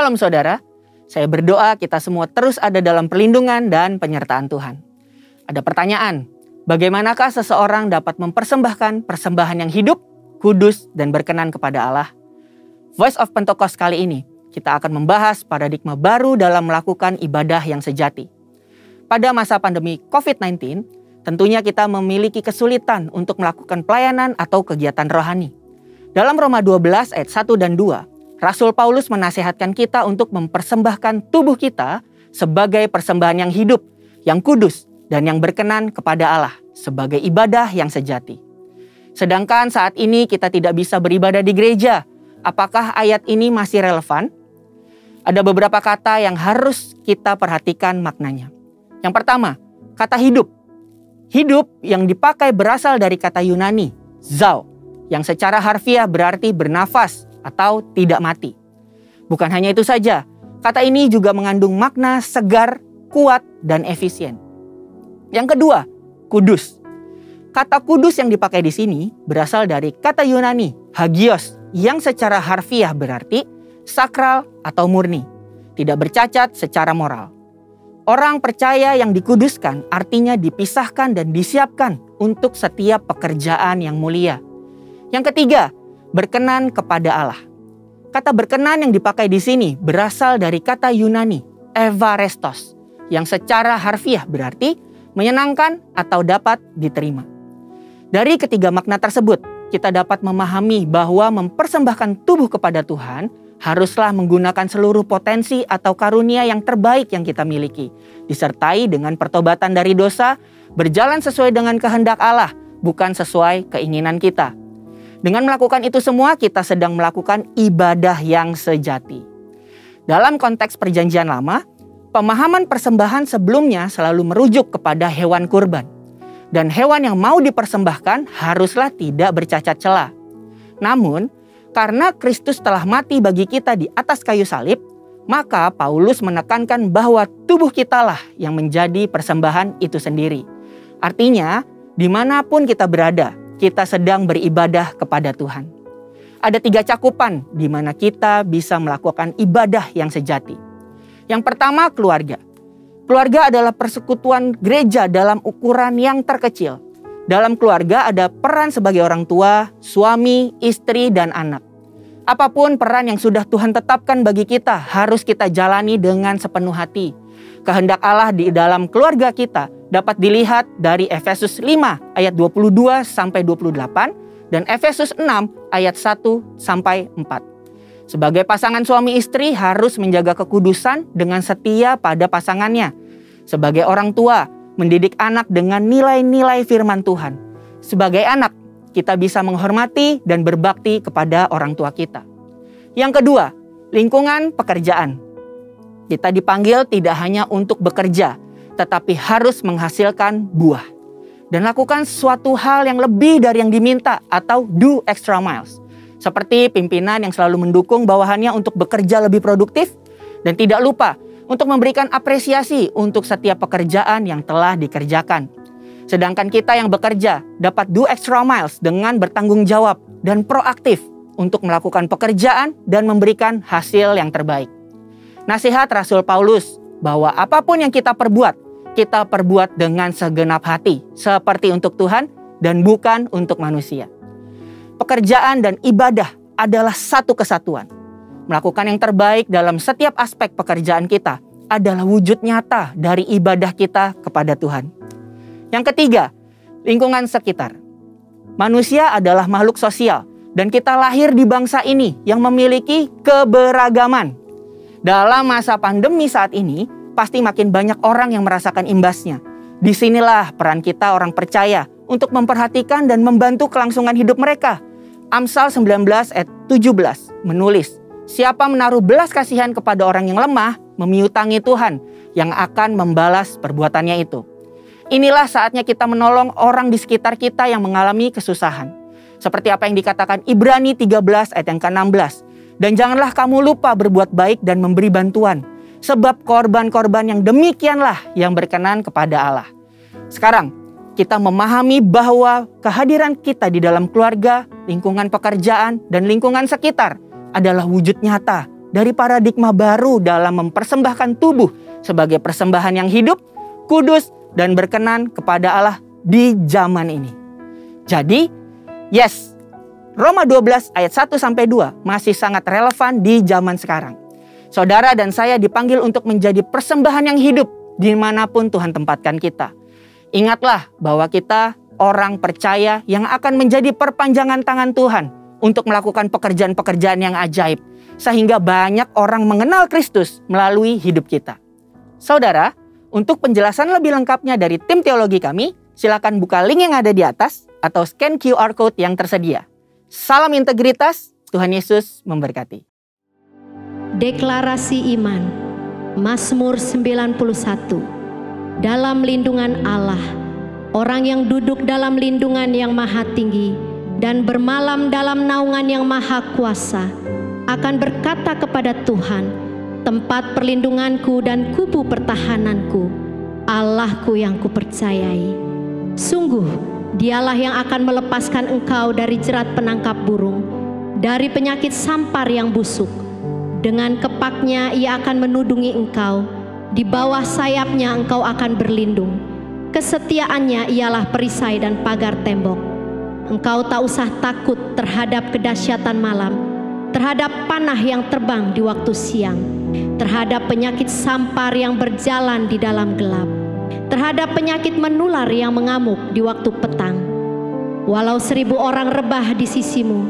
Shalom saudara, saya berdoa kita semua terus ada dalam perlindungan dan penyertaan Tuhan. Ada pertanyaan, bagaimanakah seseorang dapat mempersembahkan persembahan yang hidup, kudus, dan berkenan kepada Allah? Voice of Pentecost kali ini, kita akan membahas paradigma baru dalam melakukan ibadah yang sejati. Pada masa pandemi COVID-19, tentunya kita memiliki kesulitan untuk melakukan pelayanan atau kegiatan rohani. Dalam Roma 12 ayat 1 dan 2, Rasul Paulus menasihatkan kita untuk mempersembahkan tubuh kita sebagai persembahan yang hidup, yang kudus, dan yang berkenan kepada Allah sebagai ibadah yang sejati. Sedangkan saat ini kita tidak bisa beribadah di gereja. Apakah ayat ini masih relevan? Ada beberapa kata yang harus kita perhatikan maknanya. Yang pertama, kata hidup. Hidup yang dipakai berasal dari kata Yunani, zao, yang secara harfiah berarti bernafas atau tidak mati. Bukan hanya itu saja, kata ini juga mengandung makna segar, kuat, dan efisien. Yang kedua, kudus. Kata kudus yang dipakai di sini berasal dari kata Yunani, hagios, yang secara harfiah berarti sakral atau murni, tidak bercacat secara moral. Orang percaya yang dikuduskan artinya dipisahkan dan disiapkan untuk setiap pekerjaan yang mulia. Yang ketiga, berkenan kepada Allah. Kata berkenan yang dipakai di sini berasal dari kata Yunani, evarestos, yang secara harfiah berarti menyenangkan atau dapat diterima. Dari ketiga makna tersebut, kita dapat memahami bahwa mempersembahkan tubuh kepada Tuhan haruslah menggunakan seluruh potensi atau karunia yang terbaik yang kita miliki, disertai dengan pertobatan dari dosa, berjalan sesuai dengan kehendak Allah, bukan sesuai keinginan kita. Dengan melakukan itu semua, kita sedang melakukan ibadah yang sejati. Dalam konteks perjanjian lama, pemahaman persembahan sebelumnya selalu merujuk kepada hewan kurban. Dan hewan yang mau dipersembahkan haruslah tidak bercacat celah. Namun, karena Kristus telah mati bagi kita di atas kayu salib, maka Paulus menekankan bahwa tubuh kitalah yang menjadi persembahan itu sendiri. Artinya, dimanapun kita berada, kita sedang beribadah kepada Tuhan. Ada 3 cakupan di mana kita bisa melakukan ibadah yang sejati. Yang pertama, keluarga. Keluarga adalah persekutuan gereja dalam ukuran yang terkecil. Dalam keluarga ada peran sebagai orang tua, suami, istri, dan anak. Apapun peran yang sudah Tuhan tetapkan bagi kita harus kita jalani dengan sepenuh hati. Kehendak Allah di dalam keluarga kita dapat dilihat dari Efesus 5 ayat 22 sampai 28 dan Efesus 6 ayat 1 sampai 4. Sebagai pasangan suami istri harus menjaga kekudusan dengan setia pada pasangannya. Sebagai orang tua, mendidik anak dengan nilai-nilai firman Tuhan. Sebagai anak, kita bisa menghormati dan berbakti kepada orang tua kita. Yang kedua, lingkungan pekerjaan. Kita dipanggil tidak hanya untuk bekerja, tetapi harus menghasilkan buah. Dan lakukan suatu hal yang lebih dari yang diminta atau do extra miles. Seperti pimpinan yang selalu mendukung bawahannya untuk bekerja lebih produktif dan tidak lupa untuk memberikan apresiasi untuk setiap pekerjaan yang telah dikerjakan. Sedangkan kita yang bekerja dapat do extra miles dengan bertanggung jawab dan proaktif untuk melakukan pekerjaan dan memberikan hasil yang terbaik. Nasihat Rasul Paulus bahwa apapun yang kita perbuat dengan segenap hati, seperti untuk Tuhan dan bukan untuk manusia. Pekerjaan dan ibadah adalah satu kesatuan. Melakukan yang terbaik dalam setiap aspek pekerjaan kita adalah wujud nyata dari ibadah kita kepada Tuhan. Yang ketiga, lingkungan sekitar. Manusia adalah makhluk sosial dan kita lahir di bangsa ini yang memiliki keberagaman. Dalam masa pandemi saat ini, pasti makin banyak orang yang merasakan imbasnya. Disinilah peran kita orang percaya untuk memperhatikan dan membantu kelangsungan hidup mereka. Amsal 19 ayat 17 menulis, siapa menaruh belas kasihan kepada orang yang lemah, memiutangi Tuhan yang akan membalas perbuatannya itu. Inilah saatnya kita menolong orang di sekitar kita yang mengalami kesusahan. Seperti apa yang dikatakan Ibrani 13 ayat yang ke-16. Dan janganlah kamu lupa berbuat baik dan memberi bantuan. Sebab korban-korban yang demikianlah yang berkenan kepada Allah. Sekarang, kita memahami bahwa kehadiran kita di dalam keluarga, lingkungan pekerjaan, dan lingkungan sekitar adalah wujud nyata dari paradigma baru dalam mempersembahkan tubuh sebagai persembahan yang hidup, kudus, dan berkenan kepada Allah di zaman ini. Jadi, yes, Roma 12 ayat 1-2 masih sangat relevan di zaman sekarang. Saudara dan saya dipanggil untuk menjadi persembahan yang hidup dimanapun Tuhan tempatkan kita. Ingatlah bahwa kita orang percaya yang akan menjadi perpanjangan tangan Tuhan untuk melakukan pekerjaan-pekerjaan yang ajaib, sehingga banyak orang mengenal Kristus melalui hidup kita. Saudara, untuk penjelasan lebih lengkapnya dari tim teologi kami, silakan buka link yang ada di atas atau scan QR Code yang tersedia. Salam integritas, Tuhan Yesus memberkati. Deklarasi iman, Mazmur 91. Dalam lindungan Allah, orang yang duduk dalam lindungan yang maha tinggi dan bermalam dalam naungan yang maha kuasa akan berkata kepada Tuhan, tempat perlindunganku dan kubu pertahananku, Allahku yang kupercayai. Sungguh, Dialah yang akan melepaskan engkau dari jerat penangkap burung, dari penyakit sampar yang busuk. Dengan kepaknya Ia akan menudungi engkau, di bawah sayapnya engkau akan berlindung. Kesetiaannya ialah perisai dan pagar tembok. Engkau tak usah takut terhadap kedahsyatan malam, terhadap panah yang terbang di waktu siang, terhadap penyakit sampar yang berjalan di dalam gelap, terhadap penyakit menular yang mengamuk di waktu petang. Walau 1.000 orang rebah di sisimu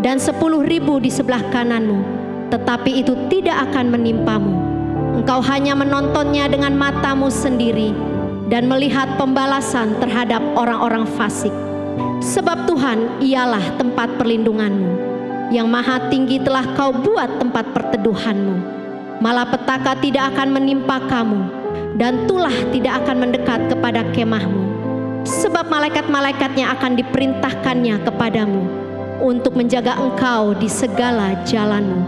dan 10.000 di sebelah kananmu, tetapi itu tidak akan menimpamu. Engkau hanya menontonnya dengan matamu sendiri dan melihat pembalasan terhadap orang-orang fasik. Sebab Tuhan ialah tempat perlindunganmu, yang maha tinggi telah kau buat tempat perteduhanmu. Malapetaka tidak akan menimpa kamu, dan tulah tidak akan mendekat kepada kemahmu. Sebab malaikat-malaikatnya akan diperintahkannya kepadamu untuk menjaga engkau di segala jalanmu.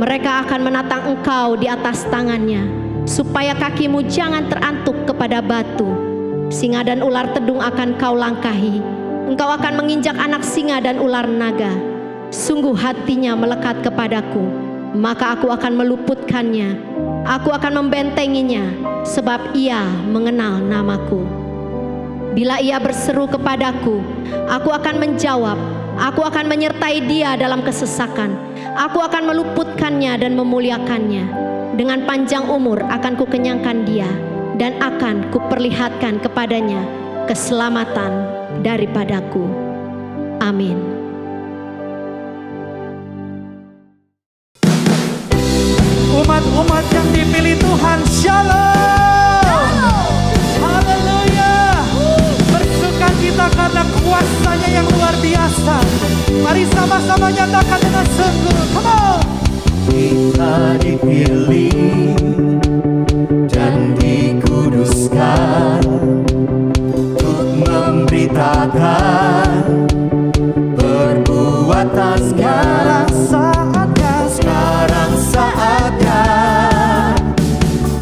Mereka akan menatang engkau di atas tangannya, supaya kakimu jangan terantuk kepada batu. Singa dan ular tedung akan kau langkahi. Engkau akan menginjak anak singa dan ular naga. Sungguh hatinya melekat kepadaku, maka aku akan meluputkannya. Aku akan membentenginya, sebab ia mengenal namaku. Bila ia berseru kepadaku, aku akan menjawab. Aku akan menyertai dia dalam kesesakan. Aku akan meluputkannya dan memuliakannya. Dengan panjang umur akan kukenyangkan dia, dan akan kuperlihatkan kepadanya keselamatan daripadaku. Amin. Umat-umat yang dipilih Tuhan, shalom. Haleluya. Bersuka cita karena kuasa-Nya yang luar biasa. Mari sama-sama nyatakan dengan sungguh. Come on. Kita dipilih dan dikuduskan untuk memberitakan perbuatan sekarang saatnya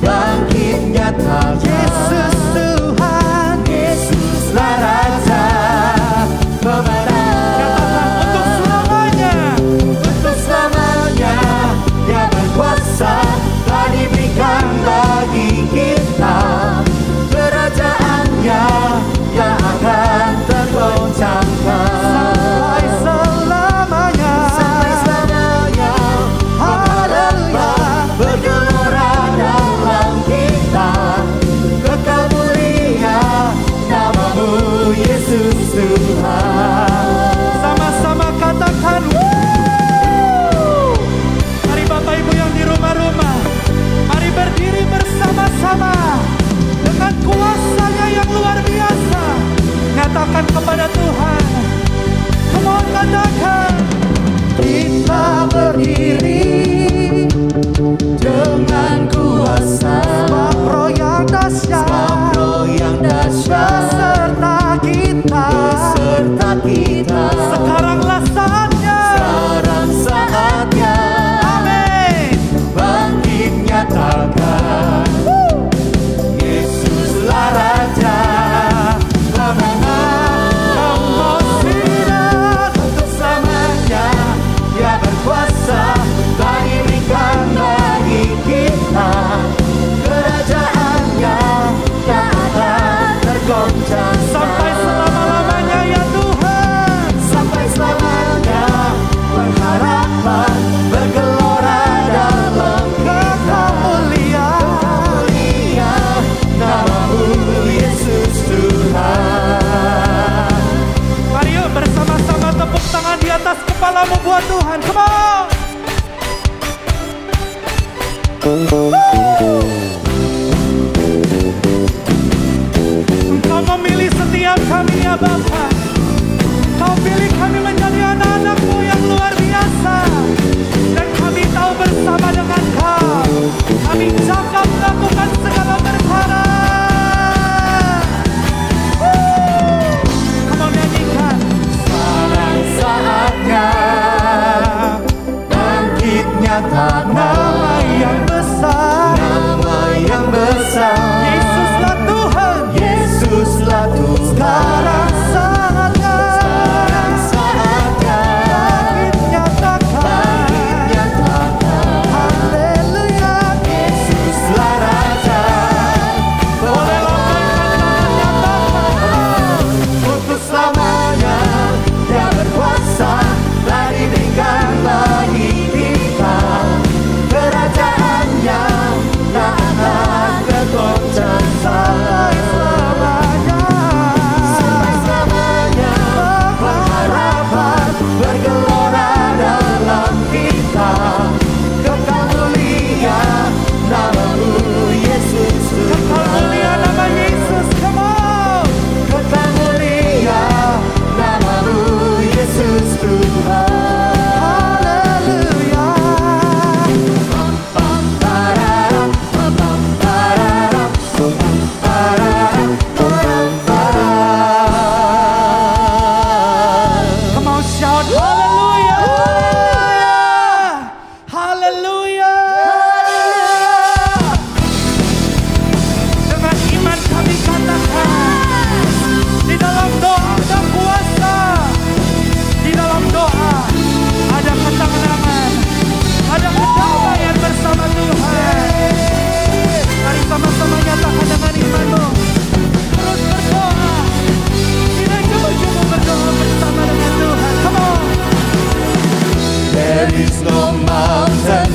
bangkit nyata. Yesus Tuhan, Yesuslah Raja pemenang. untuk selamanya Dia berkuasa, telah diberikan bagi kita kerajaannya yang akan tergoncangkan sampai selamanya. Haleluya, bergelora dalam kita, kekal mulia namamu Yesus Tuhan. Sama-sama katakan wuh. Mari Bapak Ibu yang di rumah-rumah, mari berdiri bersama-sama dengan kuasa-Nya yang luar biasa. Nyatakan kepada Tuhan. Come on, katakan. Kita berdiri dengan kuasa, Sebab Roh yang dahsyat beserta kita. Sekaranglah saatnya. Amin. Bangkit nyatakan Yesuslah Raja pemenang. Untuk selamanya Dia berkuasa, telah diberikan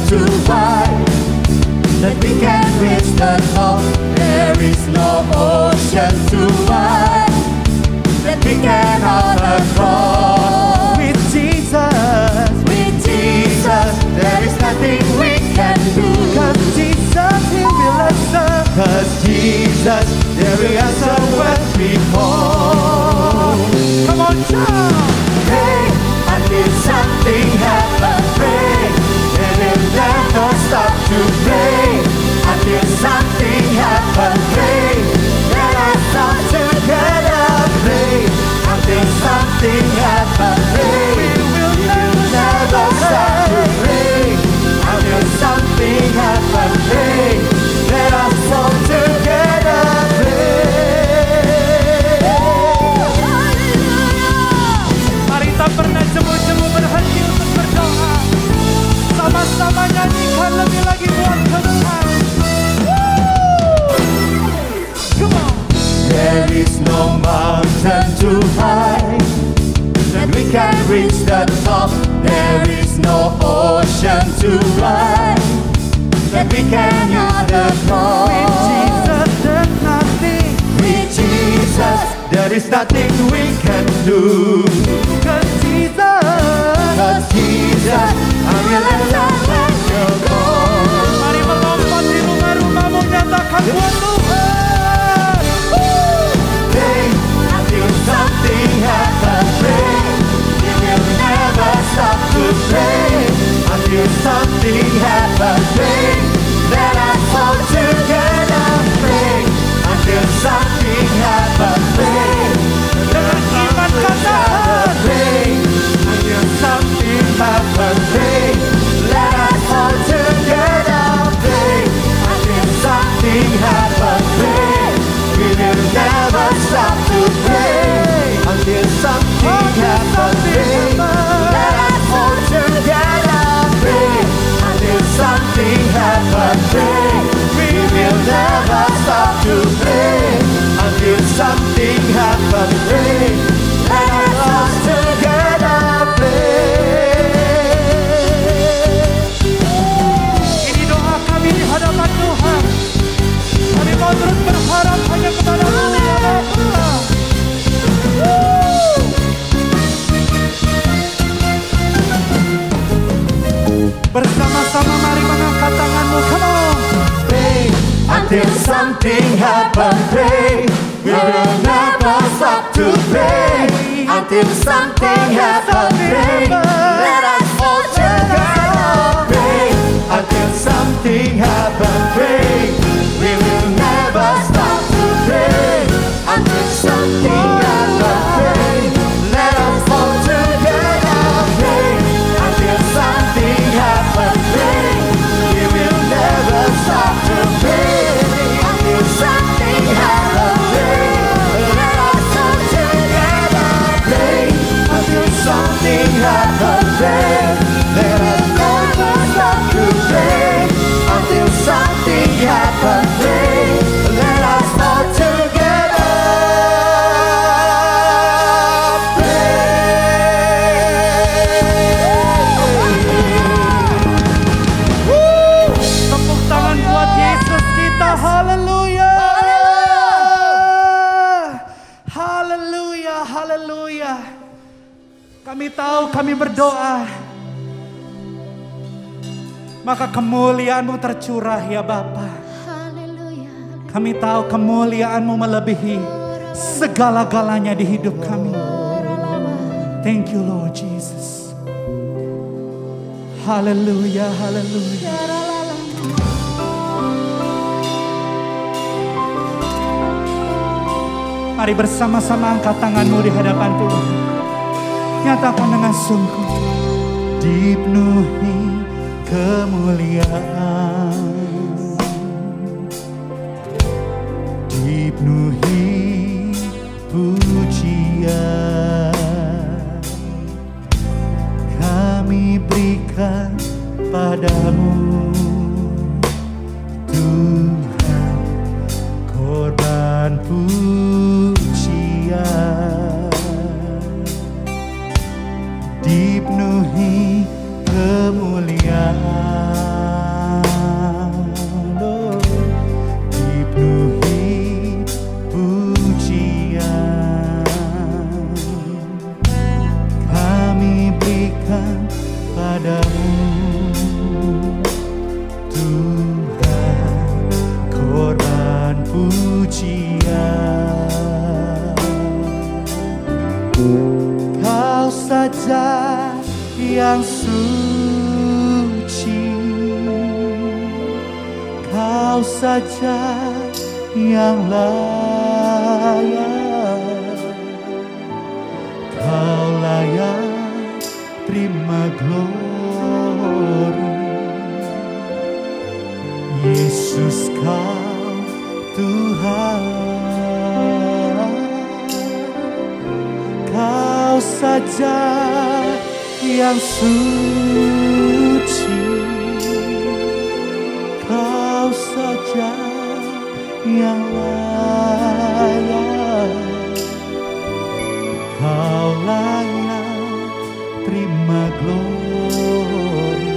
too wide that we can reach the top. There is no ocean too wide that we cannot cross. With Jesus, there is nothing we can do. 'cause Jesus, He will answer. 'Cause Jesus, every answer when we call. Come on, shout! Pray until something happens. Pray, we will never stop to pray until something happens. Pray, let us all together pray until something happens. Pray, we will never stop to pray until something happens. Pray, let us all together pray. Mari kita pernah jemu-jemu berhenti untuk berdoa. Sama-sama nyanyikan lebih lagi buat Tuhan. Come on. There is no mountain too high that we can reach the top. There is no ocean too wide that we cannot cross. Jesus, there's nothing. With Jesus, there is nothing we can do. 'Cause Jesus, 'Cause Jesus, I will let you go. mari melompat di rumah-rumahmu, nyatakan buat Tuhan. Pray until something happens. Pray, we will never stop to pray until something happens. Pray, let us all together pray until something happens. Pray, Dengan iman katakan, pray until something happens. Pray, let us all together pray until something happens. Pray, we will never stop to pray until something happens. Pray, let us all together pray until something happens. Pray, we will never stop to pray until something happens. Pray, let us all together pray. ini doa kami di hadapan Tuhan. Kami mau terus berharap hanya kepada Dia Bapa. Bersama-sama mari mengangkat tanganmu. Come on. Pray until something happens. Pray, we will never stop to pray until something happens. Pray, let us all together pray until something happens. Pray, we will never stop to pray until something happens. Pray, let us all together pray until something happens. Pray, we will never stop to pray until something happens. Pray, let us all together pray until something happens. Pray, let us never stop to pray until something happens. Pray, let us all together pray. Tepuk tangan buat Yesus kita. Haleluya. Haleluya. Haleluya. Kami tahu kami berdoa, maka kemuliaan-Mu tercurah ya Bapa. Kami tahu kemuliaan-Mu melebihi segala-galanya di hidup kami. Thank you Lord Jesus. Haleluya, haleluya. Mari bersama-sama angkat tanganmu di hadapan Tuhan. Nyatakan dengan sungguh. Dipenuhi kemuliaan, dipenuhi pujian, kami berikan padamu Tuhan, korban pujian, dipenuhi kemuliaan, pujian. Kau saja yang suci, Kau saja yang layak, Kau layak terima glory. Yesus, Kau Tuhan, Kau saja yang suci, Kau saja yang layak, Kau layak terima glory.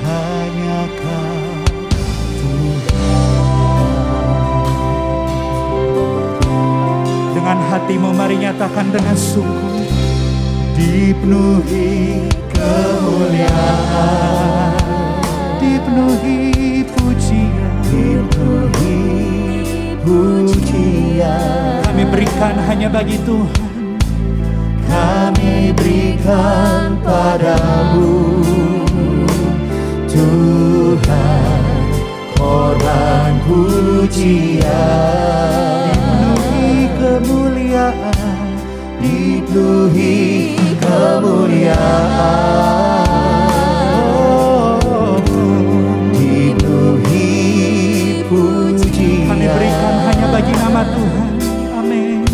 Hanya Kau Tuhan. Dengan hatimu mari nyatakan dengan sungguh, dipenuhi kemuliaan, dipenuhi pujian, dipenuhi pujian. Kami berikan hanya bagi Tuhan, kami berikan padamu Tuhan korban pujian. Dipenuhi kemuliaan, dipenuhi kemuliaan, dipenuhi pujian. Kami berikan hanya bagi nama Tuhan. Amin.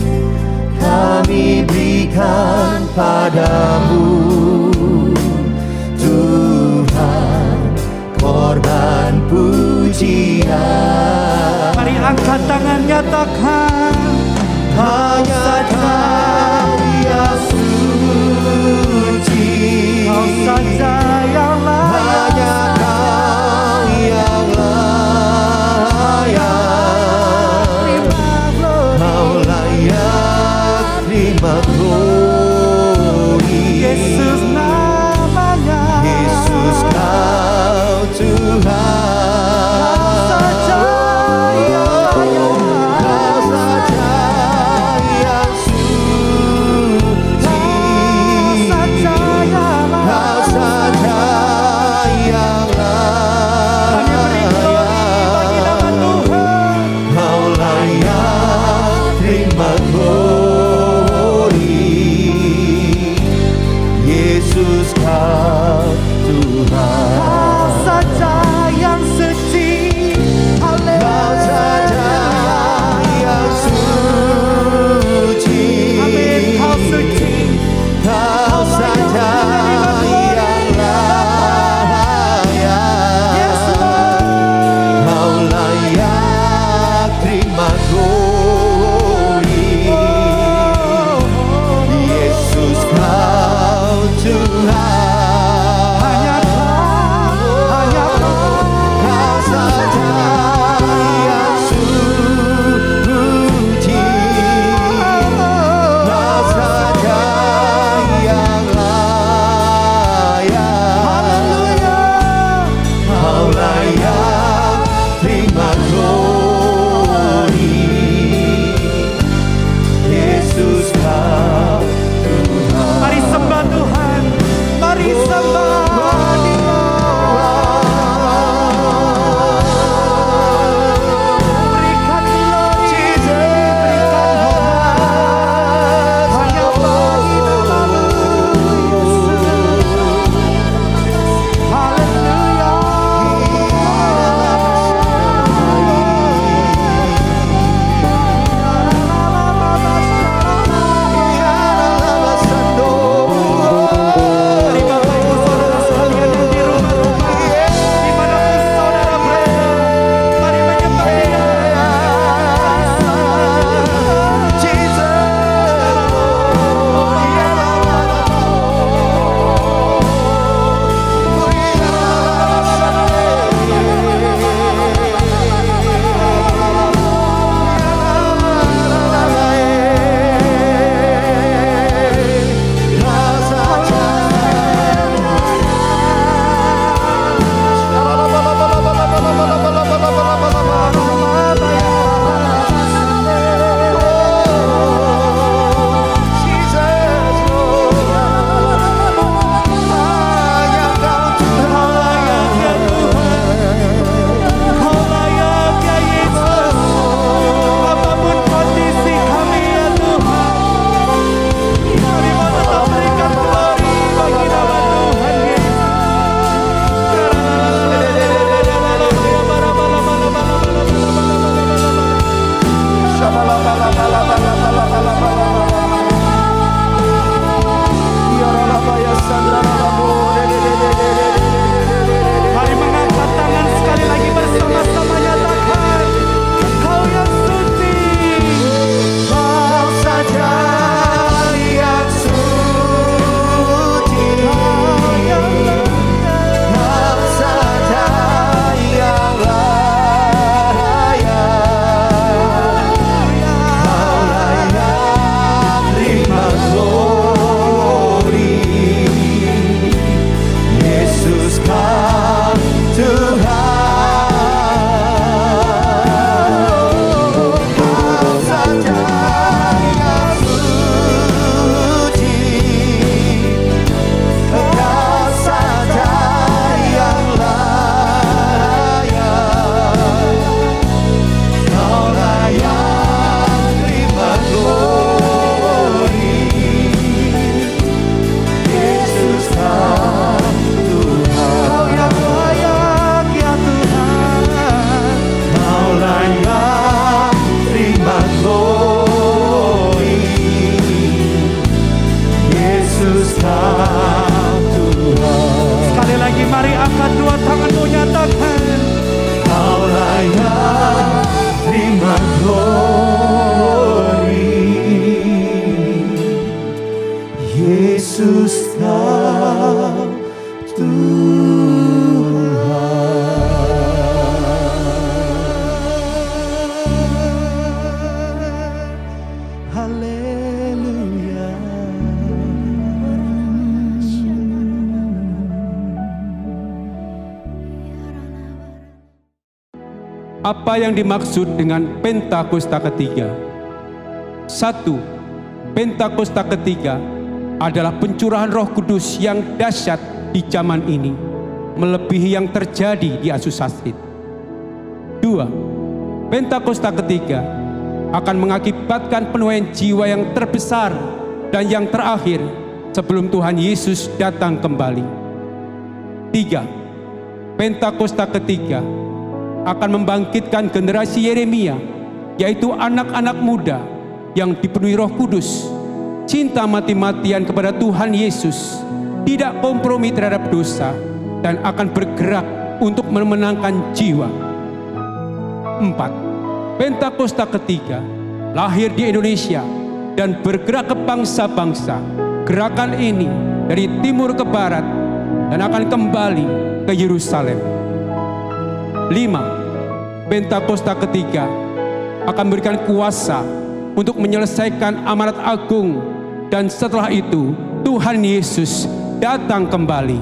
Kami berikan padamu Tuhan korban pujian. Mari angkat tangan nyatakan, hanya Kau yang suci, Kau saja yang layak, hanya Kau yang layak, Kau layak terima glory. Yesus namanya, Yesus Kau Tuhan, Kau saja yang layak, Kau saja yang suci, Apa yang dimaksud dengan Pentakosta ketiga? 1. Pentakosta ketiga adalah pencurahan Roh Kudus yang dahsyat di zaman ini, melebihi yang terjadi di Asusastit. 2. Pentakosta ketiga akan mengakibatkan penuaian jiwa yang terbesar dan yang terakhir sebelum Tuhan Yesus datang kembali. 3. Pentakosta ketiga akan membangkitkan generasi Yeremia, yaitu anak-anak muda yang dipenuhi Roh Kudus, cinta mati-matian kepada Tuhan Yesus, tidak kompromi terhadap dosa, dan akan bergerak untuk memenangkan jiwa. 4. Pentakosta ketiga lahir di Indonesia dan bergerak ke bangsa-bangsa. Gerakan ini dari timur ke barat dan akan kembali ke Yerusalem. 5. Pentakosta ketiga akan memberikan kuasa untuk menyelesaikan amanat agung, dan setelah itu Tuhan Yesus datang kembali.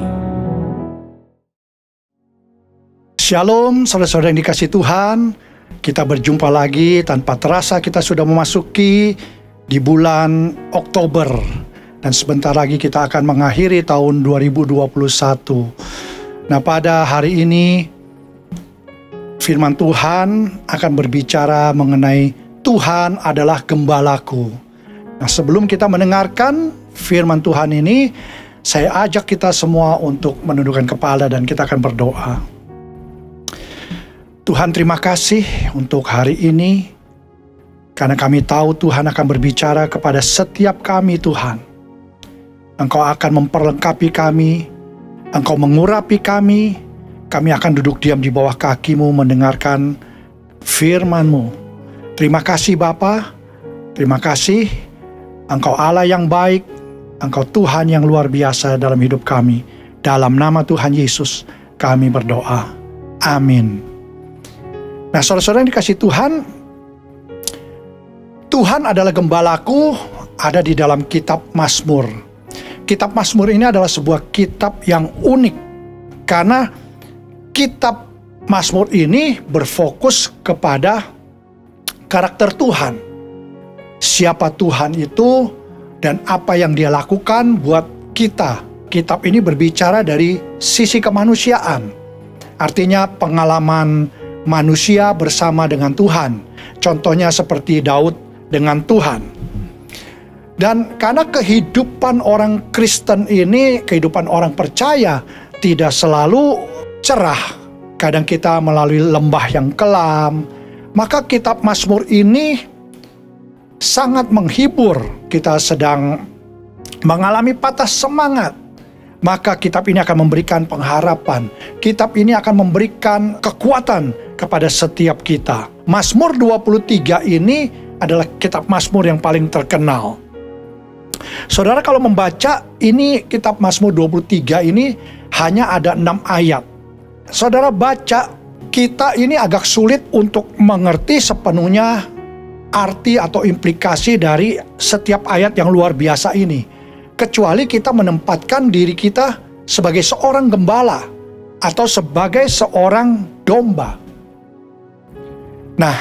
Shalom saudara-saudara yang dikasihi Tuhan. Kita berjumpa lagi, tanpa terasa kita sudah memasuki di bulan Oktober, dan sebentar lagi kita akan mengakhiri tahun 2021. Nah, pada hari ini firman Tuhan akan berbicara mengenai Tuhan adalah gembalaku. Nah, sebelum kita mendengarkan firman Tuhan ini, saya ajak kita semua untuk menundukkan kepala dan kita akan berdoa. Tuhan, terima kasih untuk hari ini, karena kami tahu Tuhan akan berbicara kepada setiap kami. Tuhan, Engkau akan memperlengkapi kami, Engkau mengurapi kami. Kami akan duduk diam di bawah kaki-Mu mendengarkan firman-Mu. Terima kasih Bapa, terima kasih. Engkau Allah yang baik, Engkau Tuhan yang luar biasa dalam hidup kami. Dalam nama Tuhan Yesus kami berdoa. Amin. Nah, saudara-saudara yang dikasihi Tuhan, Tuhan adalah gembalaku ada di dalam kitab Mazmur. Kitab Mazmur ini adalah sebuah kitab yang unik, karena kitab Mazmur ini berfokus kepada karakter Tuhan. Siapa Tuhan itu dan apa yang Dia lakukan buat kita. Kitab ini berbicara dari sisi kemanusiaan. Artinya pengalaman manusia bersama dengan Tuhan. Contohnya seperti Daud dengan Tuhan. Dan karena kehidupan orang Kristen ini, kehidupan orang percaya tidak selalu cerah, kadang kita melalui lembah yang kelam, maka kitab Mazmur ini sangat menghibur. Kita sedang mengalami patah semangat, maka kitab ini akan memberikan pengharapan. Kitab ini akan memberikan kekuatan kepada setiap kita. Mazmur 23 ini adalah kitab Mazmur yang paling terkenal. Saudara, kalau membaca ini kitab Mazmur 23 ini hanya ada 6 ayat. Saudara baca, kita ini agak sulit untuk mengerti sepenuhnya arti atau implikasi dari setiap ayat yang luar biasa ini, kecuali kita menempatkan diri kita sebagai seorang gembala atau sebagai seorang domba. Nah,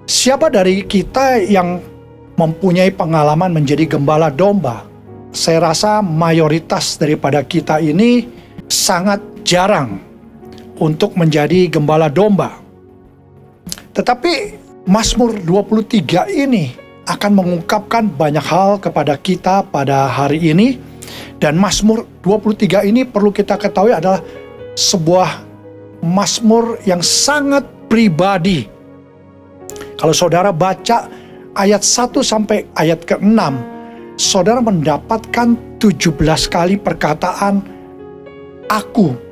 siapa dari kita yang mempunyai pengalaman menjadi gembala domba? Saya rasa mayoritas daripada kita ini sangat jarang untuk menjadi gembala domba. Tetapi Mazmur 23 ini akan mengungkapkan banyak hal kepada kita pada hari ini. Dan Mazmur 23 ini perlu kita ketahui adalah sebuah Mazmur yang sangat pribadi. Kalau saudara baca ayat 1 sampai ayat ke-6, saudara mendapatkan 17 kali perkataan aku.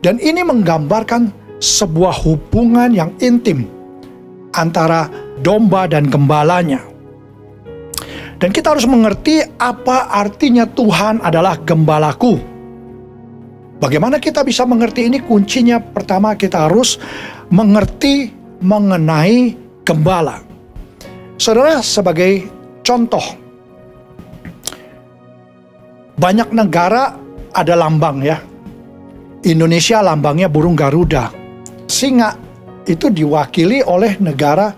Dan ini menggambarkan sebuah hubungan yang intim antara domba dan gembalanya. Dan kita harus mengerti apa artinya Tuhan adalah gembalaku. Bagaimana kita bisa mengerti ini? Kuncinya pertama, kita harus mengerti mengenai gembala. Saudara, sebagai contoh, banyak negara ada lambang ya. Indonesia lambangnya burung Garuda. Singa itu diwakili oleh negara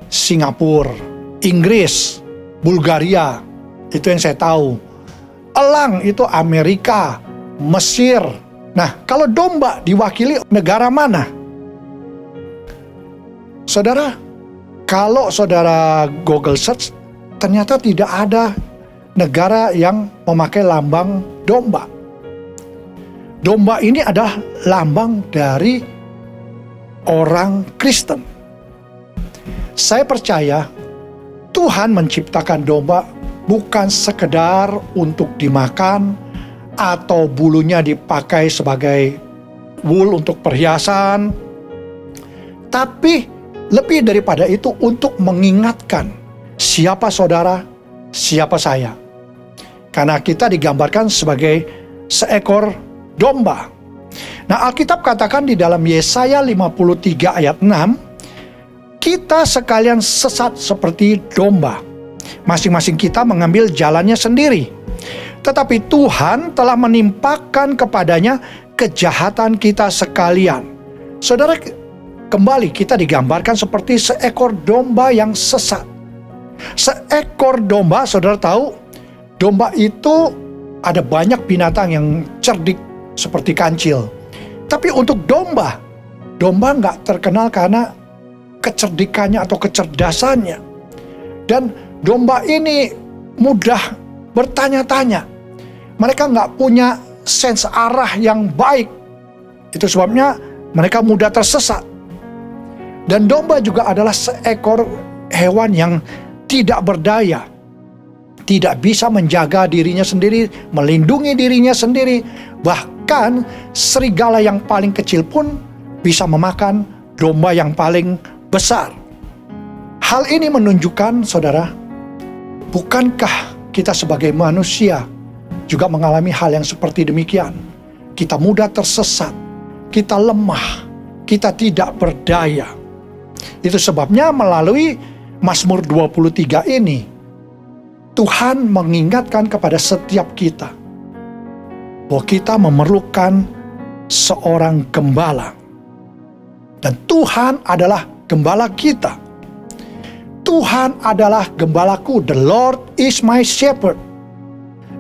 Singapura, Inggris, Bulgaria, itu yang saya tahu. Elang itu Amerika, Mesir. Nah, kalau domba diwakili negara mana? Saudara, kalau saudara Google search, ternyata tidak ada negara yang memakai lambang domba. Domba ini adalah lambang dari orang Kristen. Saya percaya Tuhan menciptakan domba bukan sekedar untuk dimakan atau bulunya dipakai sebagai wool untuk perhiasan, tapi lebih daripada itu untuk mengingatkan siapa saudara, siapa saya. Karena kita digambarkan sebagai seekor domba. Nah, Alkitab katakan di dalam Yesaya 53 ayat 6, kita sekalian sesat seperti domba. Masing-masing kita mengambil jalannya sendiri. Tetapi Tuhan telah menimpakan kepadanya kejahatan kita sekalian. Saudara, kembali kita digambarkan seperti seekor domba yang sesat. Seekor domba, saudara tahu, domba itu ada banyak binatang yang cerdik seperti kancil. Tapi untuk domba nggak terkenal karena kecerdikannya atau kecerdasannya. Dan domba ini mudah bertanya-tanya. Mereka nggak punya sense arah yang baik. Itu sebabnya mereka mudah tersesat. Dan domba juga adalah seekor hewan yang tidak berdaya. Tidak bisa menjaga dirinya sendiri, melindungi dirinya sendiri. Bahkan serigala yang paling kecil pun bisa memakan domba yang paling besar. Hal ini menunjukkan, saudara, bukankah kita sebagai manusia juga mengalami hal yang seperti demikian? Kita mudah tersesat, kita lemah, kita tidak berdaya. Itu sebabnya melalui Mazmur 23 ini, Tuhan mengingatkan kepada setiap kita bahwa kita memerlukan seorang gembala. Dan Tuhan adalah gembala kita. Tuhan adalah gembalaku. The Lord is my shepherd.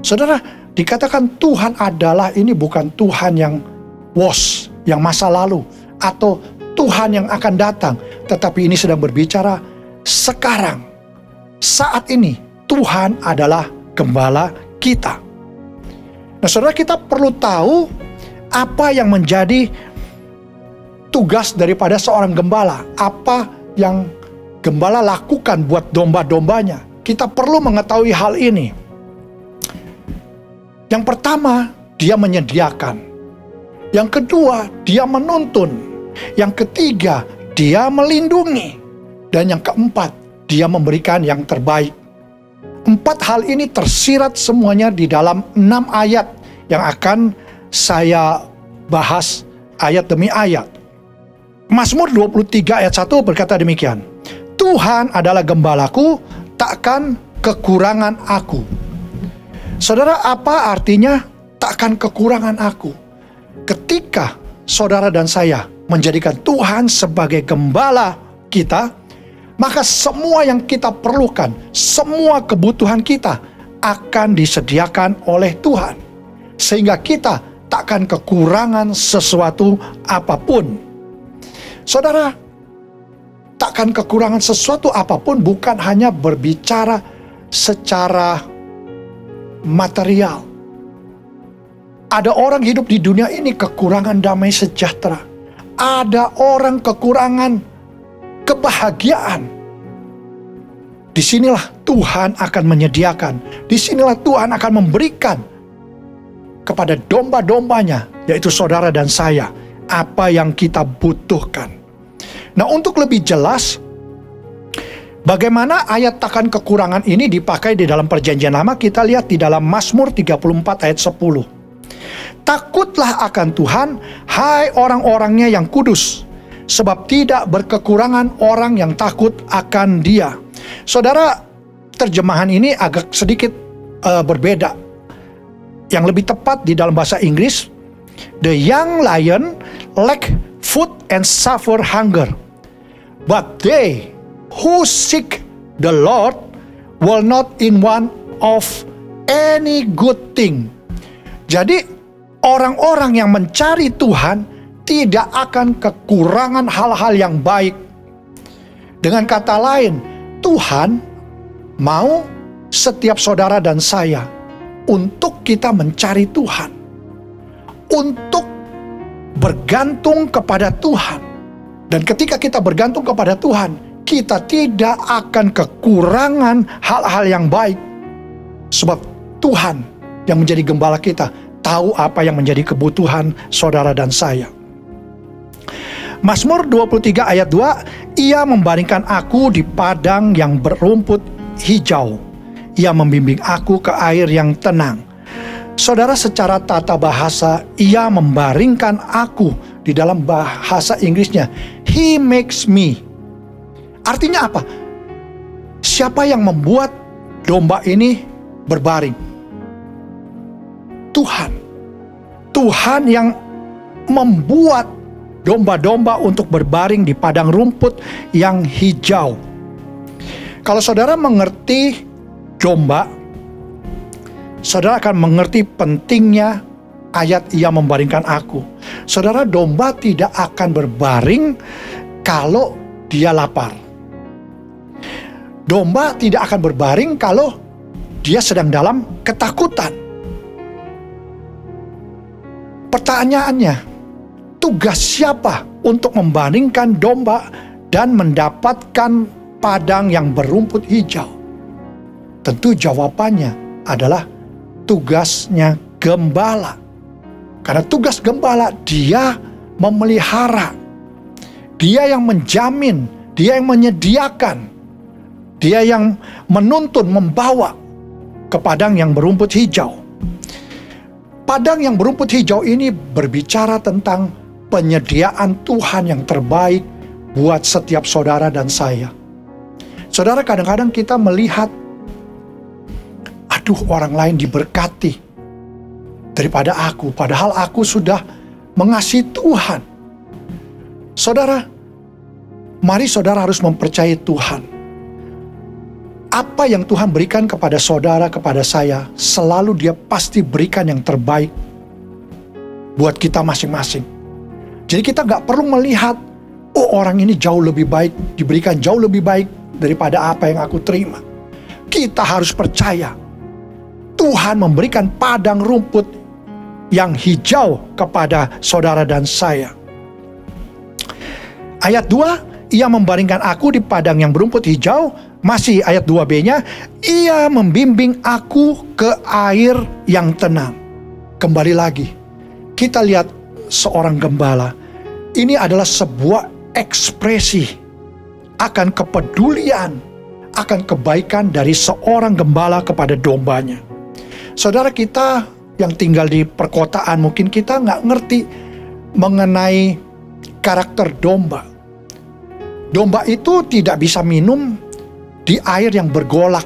Saudara, dikatakan Tuhan adalah, ini bukan Tuhan yang yang masa lalu, atau Tuhan yang akan datang. Tetapi ini sedang berbicara sekarang. Saat ini, Tuhan adalah gembala kita. Nah, saudara, kita perlu tahu apa yang menjadi tugas daripada seorang gembala. Apa yang gembala lakukan buat domba-dombanya. Kita perlu mengetahui hal ini. Yang pertama, dia menyediakan. Yang kedua, dia menuntun. Yang ketiga, dia melindungi. Dan yang keempat, dia memberikan yang terbaik. 4 hal ini tersirat semuanya di dalam 6 ayat yang akan saya bahas ayat demi ayat. Mazmur 23 ayat 1 berkata demikian, Tuhan adalah gembalaku, takkan kekurangan aku. Saudara, apa artinya takkan kekurangan aku? Ketika saudara dan saya menjadikan Tuhan sebagai gembala kita, maka semua yang kita perlukan, semua kebutuhan kita akan disediakan oleh Tuhan. Sehingga kita takkan kekurangan sesuatu apapun. Saudara, takkan kekurangan sesuatu apapun bukan hanya berbicara secara material. Ada orang hidup di dunia ini kekurangan damai sejahtera. Ada orang kekurangan kebahagiaan. Disinilah Tuhan akan menyediakan. Disinilah Tuhan akan memberikan kepada domba-dombanya, yaitu saudara dan saya, apa yang kita butuhkan. Nah, untuk lebih jelas bagaimana ayat takkan kekurangan ini dipakai di dalam Perjanjian Lama, kita lihat di dalam Mazmur 34 ayat 10. Takutlah akan Tuhan, hai orang-orangnya yang kudus, sebab tidak berkekurangan orang yang takut akan Dia. Saudara, terjemahan ini agak sedikit berbeda. Yang lebih tepat di dalam bahasa Inggris, the young lion lack food and suffer hunger. But they who seek the Lord will not in want of any good thing. Jadi orang-orang yang mencari Tuhan tidak akan kekurangan hal-hal yang baik. Dengan kata lain, Tuhan mau setiap saudara dan saya untuk kita mencari Tuhan, untuk bergantung kepada Tuhan. Dan ketika kita bergantung kepada Tuhan, kita tidak akan kekurangan hal-hal yang baik. Sebab Tuhan yang menjadi gembala kita tahu apa yang menjadi kebutuhan saudara dan saya. Mazmur 23 ayat 2, Ia membaringkan aku di padang yang berumput hijau. Ia membimbing aku ke air yang tenang. Saudara, secara tata bahasa, Ia membaringkan aku. Di dalam bahasa Inggrisnya, He makes me. Artinya apa? Siapa yang membuat domba ini berbaring? Tuhan. Tuhan yang membuat domba-domba untuk berbaring di padang rumput yang hijau. Kalau saudara mengerti domba, saudara akan mengerti pentingnya ayat Ia membaringkan aku. Saudara, domba tidak akan berbaring kalau dia lapar. Domba tidak akan berbaring kalau dia sedang dalam ketakutan. Pertanyaannya, tugas siapa untuk membaringkan domba dan mendapatkan padang yang berumput hijau? Tentu jawabannya adalah tugasnya gembala. Karena tugas gembala, dia memelihara. Dia yang menjamin, dia yang menyediakan. Dia yang menuntun, membawa ke padang yang berumput hijau. Padang yang berumput hijau ini berbicara tentang penyediaan Tuhan yang terbaik buat setiap saudara dan saya. Saudara, kadang-kadang kita melihat, aduh, orang lain diberkati daripada aku, padahal aku sudah mengasihi Tuhan. Saudara, mari saudara harus mempercayai Tuhan. Apa yang Tuhan berikan kepada saudara, kepada saya, selalu Dia pasti berikan yang terbaik buat kita masing-masing. Jadi kita gak perlu melihat, oh orang ini jauh lebih baik, diberikan jauh lebih baik daripada apa yang aku terima. Kita harus percaya Tuhan memberikan padang rumput yang hijau kepada saudara dan saya. Ayat 2, Ia membaringkan aku di padang yang berumput hijau. Masih ayat 2b-nya, Ia membimbing aku ke air yang tenang. Kembali lagi, kita lihat seorang gembala. Ini adalah sebuah ekspresi akan kepedulian, akan kebaikan dari seorang gembala kepada dombanya. Saudara, kita yang tinggal di perkotaan, mungkin kita nggak ngerti mengenai karakter domba. Domba itu tidak bisa minum di air yang bergolak,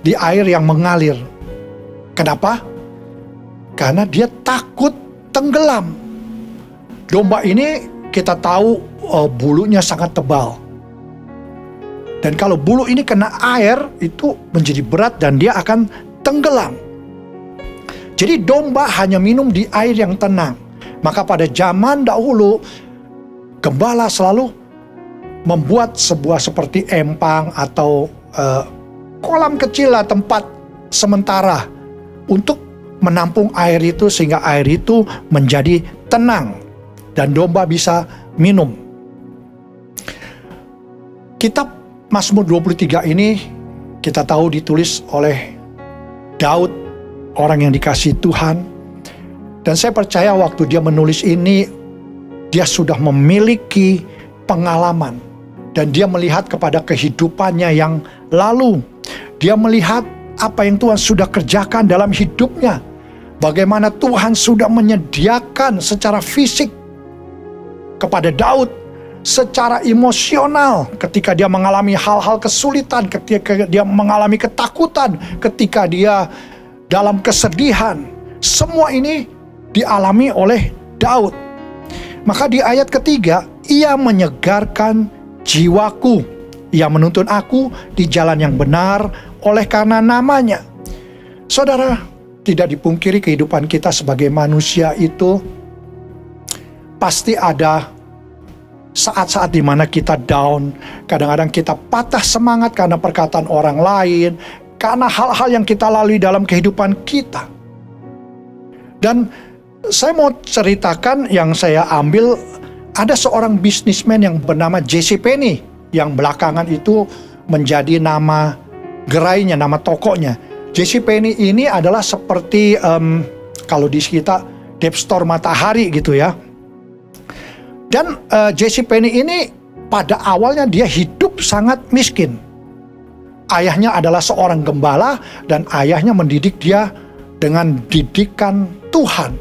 di air yang mengalir. Kenapa? Karena dia takut tenggelam. Domba ini kita tahu bulunya sangat tebal. Dan kalau bulu ini kena air, itu menjadi berat dan dia akan tenggelam. Jadi domba hanya minum di air yang tenang. Maka pada zaman dahulu, gembala selalu membuat sebuah seperti empang atau kolam kecil lah, tempat sementara untuk menampung air itu sehingga air itu menjadi tenang dan domba bisa minum. Kitab Mazmur 23 ini kita tahu ditulis oleh Daud, orang yang dikasihi Tuhan. Dan saya percaya waktu dia menulis ini, dia sudah memiliki pengalaman. Dan dia melihat kepada kehidupannya yang lalu. Dia melihat apa yang Tuhan sudah kerjakan dalam hidupnya. Bagaimana Tuhan sudah menyediakan secara fisik kepada Daud, secara emosional ketika dia mengalami hal-hal kesulitan, ketika dia mengalami ketakutan, ketika dia dalam kesedihan. Semua ini dialami oleh Daud. Maka di ayat ketiga, ia menyegarkan jiwaku. Ia menuntun aku di jalan yang benar oleh karena namanya. Saudara, tidak dipungkiri kehidupan kita sebagai manusia itu pasti ada saat-saat di mana kita down. Kadang-kadang kita patah semangat karena perkataan orang lain, karena hal-hal yang kita lalui dalam kehidupan kita. Dan saya mau ceritakan yang saya ambil, ada seorang bisnismen yang bernama J.C. Penney, yang belakangan itu menjadi nama gerainya, nama tokonya. J.C. Penney ini adalah seperti kalau di kita Dep Store Matahari gitu ya. Dan J.C. Penney ini pada awalnya dia hidup sangat miskin. Ayahnya adalah seorang gembala dan ayahnya mendidik dia dengan didikan Tuhan.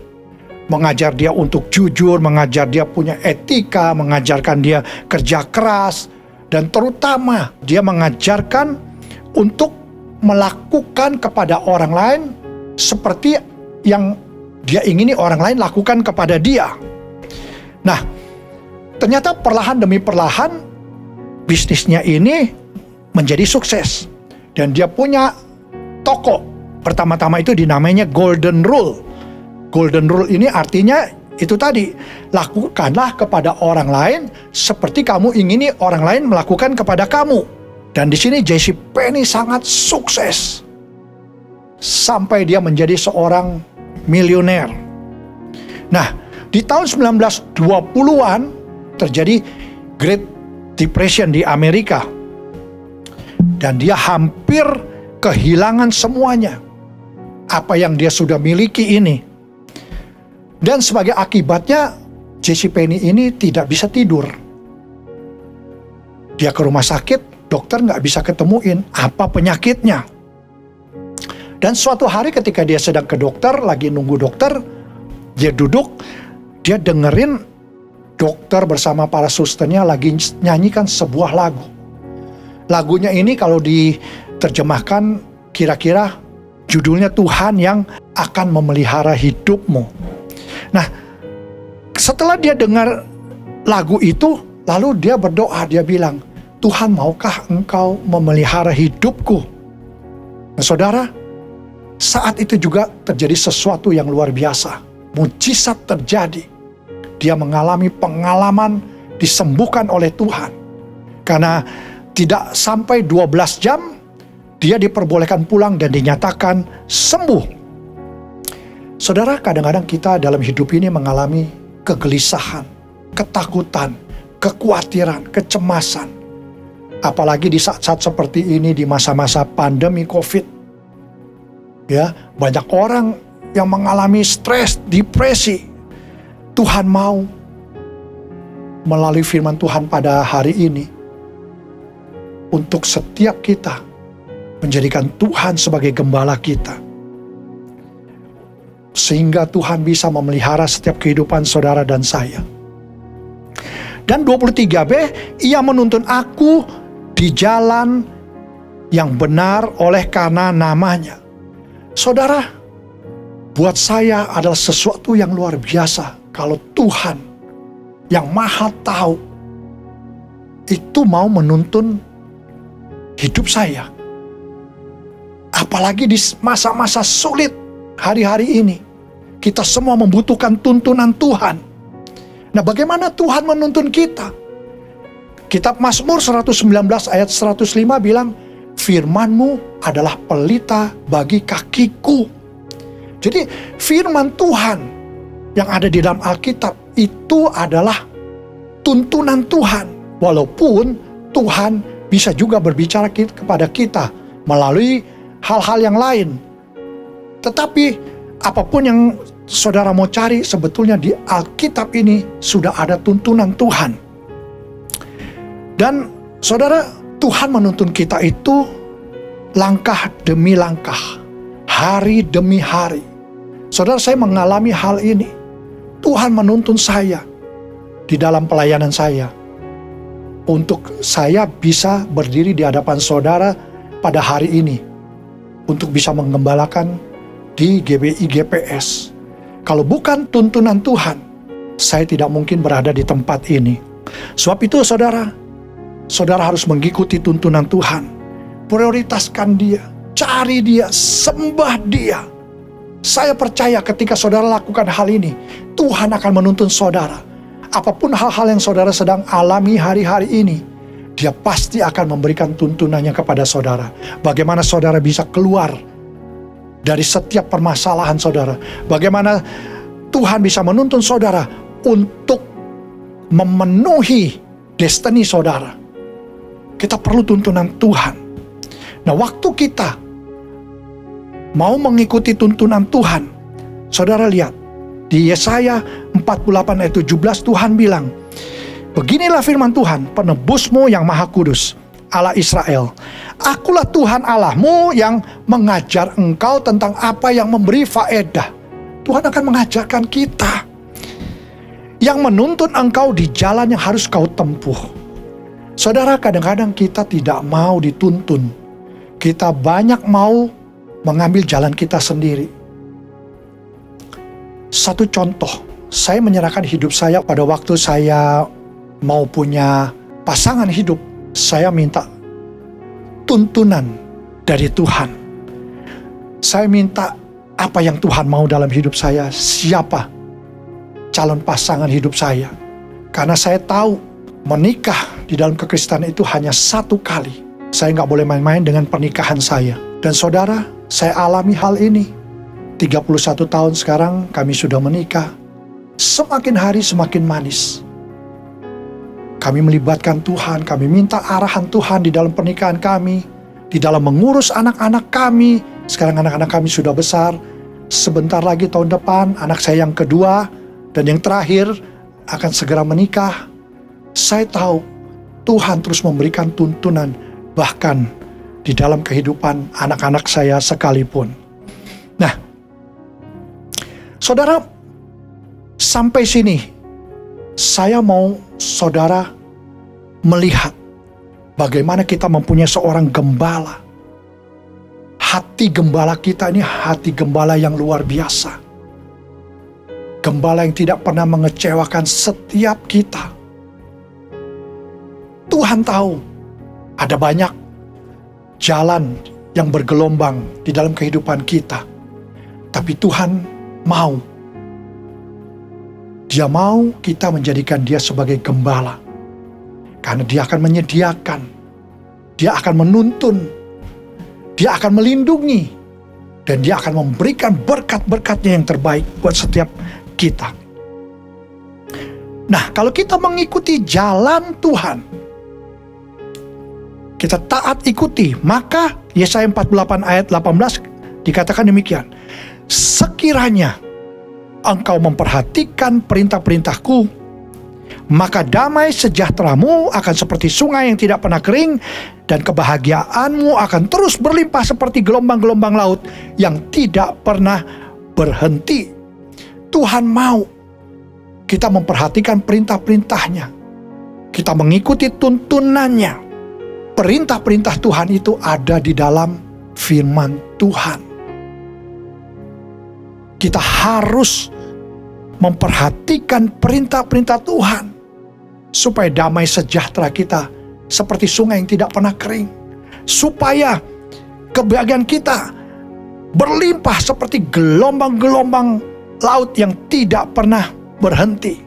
Mengajar dia untuk jujur, mengajar dia punya etika, mengajarkan dia kerja keras, dan terutama dia mengajarkan untuk melakukan kepada orang lain seperti yang dia ingini orang lain lakukan kepada dia. Nah, ternyata perlahan demi perlahan bisnisnya ini menjadi sukses. Dan dia punya toko. Pertama-tama itu dinamainya Golden Rule. Golden Rule ini artinya itu tadi, lakukanlah kepada orang lain seperti kamu ingini orang lain melakukan kepada kamu. Dan di sini J.C. Penney sangat sukses sampai dia menjadi seorang miliuner. Nah, di tahun 1920-an terjadi Great Depression di Amerika. Dan dia hampir kehilangan semuanya. Apa yang dia sudah miliki ini. Dan sebagai akibatnya, J.C. Penney ini tidak bisa tidur. Dia ke rumah sakit, dokter nggak bisa ketemuin apa penyakitnya. Dan suatu hari ketika dia sedang ke dokter, lagi nunggu dokter, dia duduk, dia dengerin dokter bersama para susternya lagi nyanyikan sebuah lagu. Lagunya ini kalau diterjemahkan kira-kira judulnya Tuhan yang akan memelihara hidupmu. Nah, setelah dia dengar lagu itu, lalu dia berdoa, dia bilang, Tuhan maukah engkau memelihara hidupku? Nah saudara, saat itu juga terjadi sesuatu yang luar biasa. Mujizat terjadi. Dia mengalami pengalaman disembuhkan oleh Tuhan. Karena tidak sampai 12 jam, dia diperbolehkan pulang dan dinyatakan sembuh. Saudara, kadang-kadang kita dalam hidup ini mengalami kegelisahan, ketakutan, kekhawatiran, kecemasan. Apalagi di saat-saat seperti ini, di masa-masa pandemi COVID. Ya, banyak orang yang mengalami stres, depresi. Tuhan mau melalui firman Tuhan pada hari ini untuk setiap kita menjadikan Tuhan sebagai gembala kita. Sehingga Tuhan bisa memelihara setiap kehidupan saudara dan saya. Dan 23b, ia menuntun aku di jalan yang benar oleh karena namanya. Saudara, buat saya adalah sesuatu yang luar biasa kalau Tuhan yang maha tahu itu mau menuntun hidup saya. Apalagi di masa-masa sulit hari-hari ini. Kita semua membutuhkan tuntunan Tuhan. Nah, bagaimana Tuhan menuntun kita? Kitab Mazmur 119 ayat 105 bilang, firman-Mu adalah pelita bagi kakiku. Jadi firman Tuhan yang ada di dalam Alkitab itu adalah tuntunan Tuhan. Walaupun Tuhan bisa juga berbicara kepada kita melalui hal-hal yang lain. Tetapi apapun yang saudara mau cari, sebetulnya di Alkitab ini sudah ada tuntunan Tuhan. Dan saudara, Tuhan menuntun kita itu langkah demi langkah, hari demi hari. Saudara, saya mengalami hal ini. Tuhan menuntun saya di dalam pelayanan saya untuk saya bisa berdiri di hadapan saudara pada hari ini, untuk bisa menggembalakan di GBI GPS. Kalau bukan tuntunan Tuhan, saya tidak mungkin berada di tempat ini. Sebab itu saudara harus mengikuti tuntunan Tuhan. Prioritaskan Dia, cari Dia, sembah Dia. Saya percaya ketika saudara lakukan hal ini, Tuhan akan menuntun saudara. Apapun hal-hal yang saudara sedang alami hari-hari ini, Dia pasti akan memberikan tuntunannya kepada saudara. Bagaimana saudara bisa keluar dari setiap permasalahan saudara. Bagaimana Tuhan bisa menuntun saudara untuk memenuhi destiny saudara. Kita perlu tuntunan Tuhan. Nah, waktu kita mau mengikuti tuntunan Tuhan, saudara lihat, di Yesaya 48 ayat 17 Tuhan bilang, beginilah firman Tuhan, penebusmu yang maha kudus, Allah Israel. Akulah Tuhan Allahmu yang mengajar engkau tentang apa yang memberi faedah. Tuhan akan mengajarkan kita, yang menuntun engkau di jalan yang harus kau tempuh. Saudara, kadang-kadang kita tidak mau dituntun. Kita banyak mau mengambil jalan kita sendiri. Satu contoh, saya menyerahkan hidup saya pada waktu saya mau punya pasangan hidup. Saya minta tuntunan dari Tuhan. Saya minta apa yang Tuhan mau dalam hidup saya, siapa calon pasangan hidup saya. Karena saya tahu menikah di dalam kekristenan itu hanya satu kali. Saya nggak boleh main-main dengan pernikahan saya. Dan saudara, saya alami hal ini. 31 tahun sekarang kami sudah menikah. Semakin hari semakin manis. Kami melibatkan Tuhan, kami minta arahan Tuhan di dalam pernikahan kami, di dalam mengurus anak-anak kami. Sekarang anak-anak kami sudah besar. Sebentar lagi tahun depan anak saya yang kedua dan yang terakhir akan segera menikah. Saya tahu Tuhan terus memberikan tuntunan bahkan di dalam kehidupan anak-anak saya sekalipun. Nah, saudara, sampai sini saya mau saudara melihat bagaimana kita mempunyai seorang gembala. Hati gembala kita ini hati gembala yang luar biasa. Gembala yang tidak pernah mengecewakan setiap kita. Tuhan tahu ada banyak jalan yang bergelombang di dalam kehidupan kita. Tapi Tuhan mau. Dia mau kita menjadikan Dia sebagai gembala. Karena Dia akan menyediakan. Dia akan menuntun. Dia akan melindungi. Dan Dia akan memberikan berkat-berkatnya yang terbaik buat setiap kita. Nah, kalau kita mengikuti jalan Tuhan, kita taat ikuti, maka Yesaya 48 ayat 18 dikatakan demikian. Sekiranya engkau memperhatikan perintah-perintahku, maka damai sejahteramu akan seperti sungai yang tidak pernah kering, dan kebahagiaanmu akan terus berlimpah seperti gelombang-gelombang laut yang tidak pernah berhenti. Tuhan mau kita memperhatikan perintah-perintahnya, kita mengikuti tuntunannya. Perintah-perintah Tuhan itu ada di dalam firman Tuhan. Kita harus memperhatikan perintah-perintah Tuhan supaya damai sejahtera kita seperti sungai yang tidak pernah kering, supaya kebahagiaan kita berlimpah seperti gelombang-gelombang laut yang tidak pernah berhenti.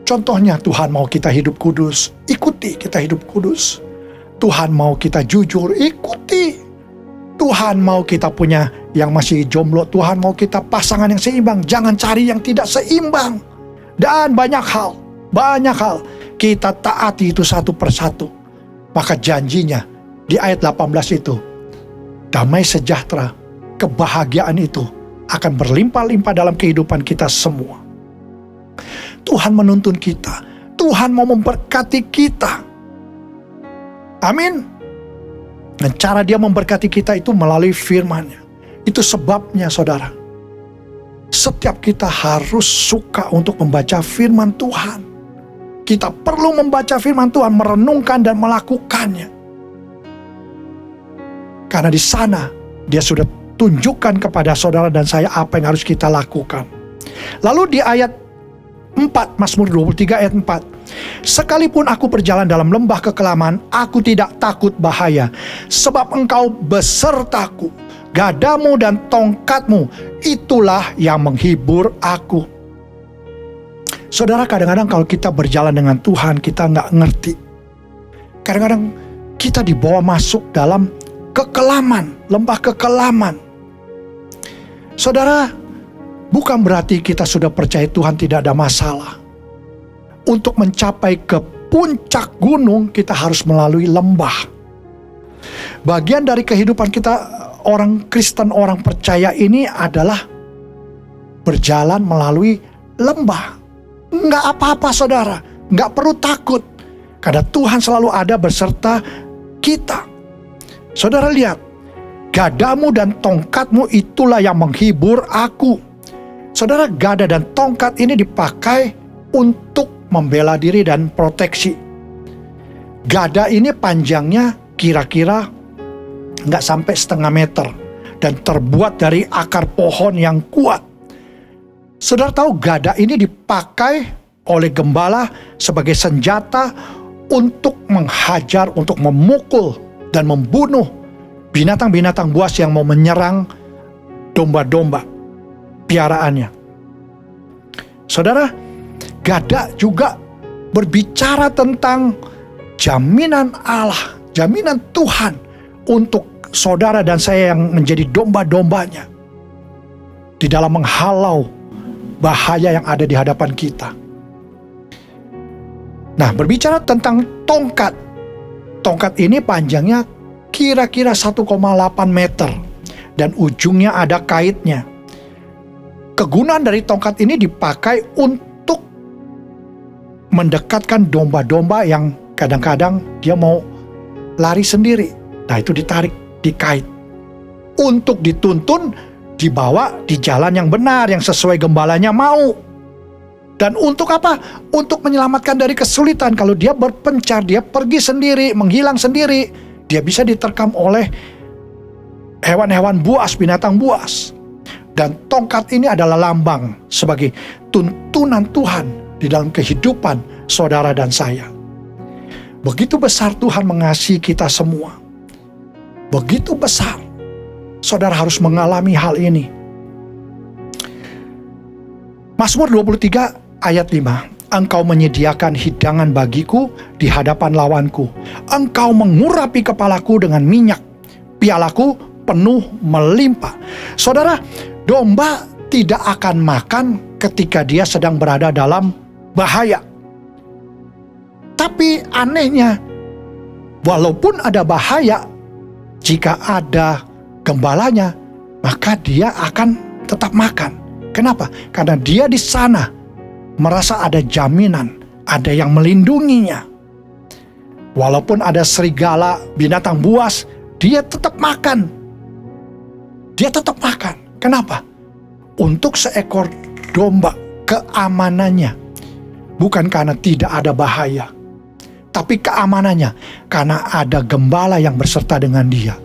Contohnya, Tuhan mau kita hidup kudus, ikuti kita hidup kudus. Tuhan mau kita jujur, ikuti. Tuhan mau kita punya yang masih jomblo, Tuhan mau kita pasangan yang seimbang, jangan cari yang tidak seimbang. Dan banyak hal kita taati itu satu persatu. Maka janjinya di ayat 18 itu, damai sejahtera, kebahagiaan itu akan berlimpah-limpah dalam kehidupan kita semua. Tuhan menuntun kita, Tuhan mau memberkati kita. Amin. Dan cara Dia memberkati kita itu melalui firman-Nya. Itu sebabnya saudara, setiap kita harus suka untuk membaca firman Tuhan. Kita perlu membaca firman Tuhan, merenungkan dan melakukannya. Karena di sana Dia sudah tunjukkan kepada saudara dan saya apa yang harus kita lakukan. Lalu di ayat 4, Mazmur 23 ayat 4. Sekalipun aku berjalan dalam lembah kekelaman, aku tidak takut bahaya, sebab engkau besertaku. Gadamu dan tongkatmu, itulah yang menghibur aku. Saudara, kadang-kadang kalau kita berjalan dengan Tuhan, kita nggak ngerti. Kadang-kadang kita dibawa masuk dalam kekelaman, lembah kekelaman. Saudara, bukan berarti kita sudah percaya Tuhan tidak ada masalah. Untuk mencapai ke puncak gunung, kita harus melalui lembah. Bagian dari kehidupan kita, orang Kristen, orang percaya ini adalah berjalan melalui lembah. Nggak apa-apa saudara, nggak perlu takut. Karena Tuhan selalu ada beserta kita. Saudara lihat, gadamu dan tongkatmu itulah yang menghibur aku. Saudara, gada dan tongkat ini dipakai untuk membela diri dan proteksi. Gada ini panjangnya kira-kira nggak sampai setengah meter dan terbuat dari akar pohon yang kuat. Saudara tahu, gada ini dipakai oleh gembala sebagai senjata untuk menghajar, untuk memukul dan membunuh binatang-binatang buas yang mau menyerang domba-domba piaraannya. Saudara, gada juga berbicara tentang jaminan Allah, jaminan Tuhan untuk saudara dan saya yang menjadi domba-dombanya di dalam menghalau bahaya yang ada di hadapan kita. Nah, berbicara tentang tongkat. Tongkat ini panjangnya kira-kira 1,8 meter dan ujungnya ada kaitnya. Kegunaan dari tongkat ini dipakai untuk mendekatkan domba-domba yang kadang-kadang dia mau lari sendiri. Nah, itu ditarik, dikait. Untuk dituntun, dibawa di jalan yang benar, yang sesuai gembalanya mau. Dan untuk apa? Untuk menyelamatkan dari kesulitan. Kalau dia berpencar, dia pergi sendiri, menghilang sendiri, dia bisa diterkam oleh hewan-hewan buas, binatang buas. Dan tongkat ini adalah lambang sebagai tuntunan Tuhan di dalam kehidupan saudara dan saya. Begitu besar Tuhan mengasihi kita semua. Begitu besar. Saudara harus mengalami hal ini. Mazmur 23 ayat 5. Engkau menyediakan hidangan bagiku di hadapan lawanku. Engkau mengurapi kepalaku dengan minyak. Pialaku penuh melimpah. Saudara, domba tidak akan makan ketika dia sedang berada dalam bahaya. Tapi anehnya, walaupun ada bahaya, jika ada gembalanya, maka dia akan tetap makan. Kenapa? Karena dia di sana merasa ada jaminan, ada yang melindunginya. Walaupun ada serigala, binatang buas, dia tetap makan. Dia tetap makan. Kenapa? Untuk seekor domba, keamanannya. Bukan karena tidak ada bahaya, tapi keamanannya karena ada gembala yang berserta dengan dia.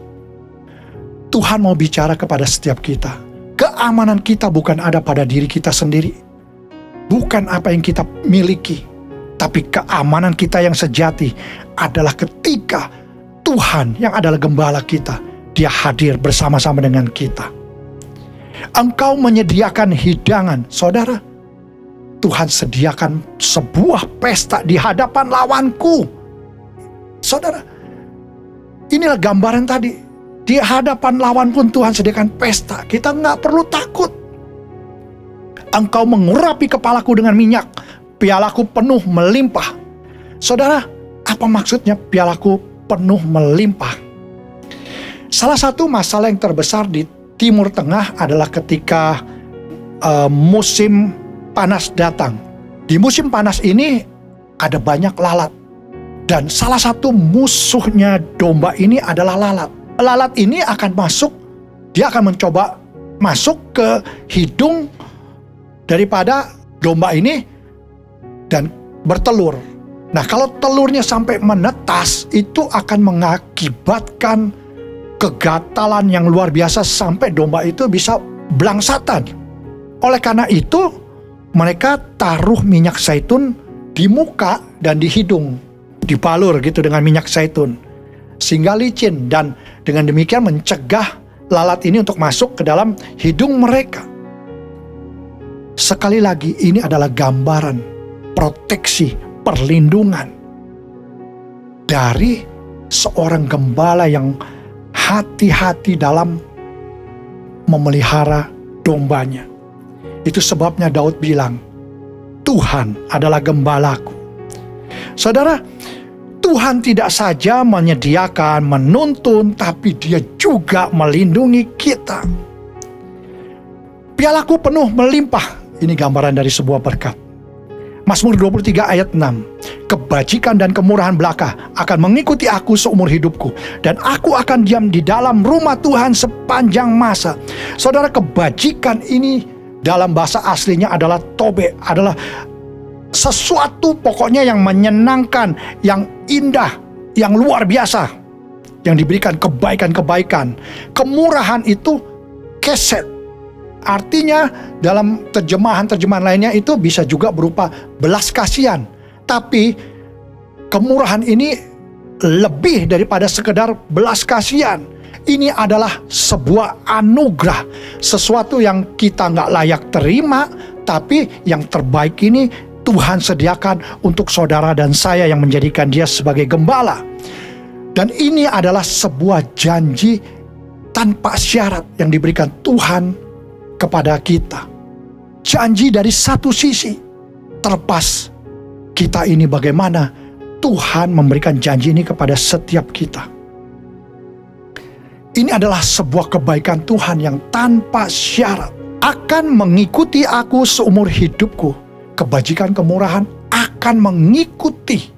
Tuhan mau bicara kepada setiap kita. Keamanan kita bukan ada pada diri kita sendiri. Bukan apa yang kita miliki. Tapi keamanan kita yang sejati adalah ketika Tuhan yang adalah gembala kita, dia hadir bersama-sama dengan kita. Engkau menyediakan hidangan. Saudara, Tuhan sediakan sebuah pesta di hadapan lawanku. Saudara, inilah gambaran tadi. Di hadapan lawan pun Tuhan sediakan pesta. Kita nggak perlu takut. Engkau mengurapi kepalaku dengan minyak. Pialaku penuh melimpah. Saudara, apa maksudnya pialaku penuh melimpah? Salah satu masalah yang terbesar di Timur Tengah adalah ketika musim panas datang. Di musim panas ini ada banyak lalat. Dan salah satu musuhnya domba ini adalah lalat. Lalat ini akan masuk, dia akan mencoba masuk ke hidung daripada domba ini dan bertelur. Nah, kalau telurnya sampai menetas, itu akan mengakibatkan kegatalan yang luar biasa sampai domba itu bisa blangsatan. Oleh karena itu, mereka taruh minyak zaitun di muka dan di hidung, dibalur gitu dengan minyak zaitun, sehingga licin, dan dengan demikian mencegah lalat ini untuk masuk ke dalam hidung mereka. Sekali lagi, ini adalah gambaran proteksi, perlindungan dari seorang gembala yang hati-hati dalam memelihara dombanya. Itu sebabnya Daud bilang, Tuhan adalah gembalaku. Saudara, Tuhan tidak saja menyediakan, menuntun, tapi Dia juga melindungi kita. Pialaku penuh melimpah. Ini gambaran dari sebuah berkat. Mazmur 23 ayat 6. Kebajikan dan kemurahan belaka akan mengikuti aku seumur hidupku, dan aku akan diam di dalam rumah Tuhan sepanjang masa. Saudara, kebajikan ini dalam bahasa aslinya adalah tobe, adalah sesuatu pokoknya yang menyenangkan, yang indah, yang luar biasa, yang diberikan kebaikan-kebaikan. Kemurahan itu keset. Artinya dalam terjemahan-terjemahan lainnya itu bisa juga berupa belas kasihan. Tapi kemurahan ini lebih daripada sekedar belas kasihan. Ini adalah sebuah anugerah, sesuatu yang kita nggak layak terima, tapi yang terbaik ini Tuhan sediakan untuk saudara dan saya yang menjadikan Dia sebagai gembala. Dan ini adalah sebuah janji tanpa syarat yang diberikan Tuhan kepada kita. Janji dari satu sisi, terlepas kita ini bagaimana Tuhan memberikan janji ini kepada setiap kita. Ini adalah sebuah kebaikan Tuhan yang tanpa syarat. Akan mengikuti aku seumur hidupku. Kebajikan kemurahan akan mengikuti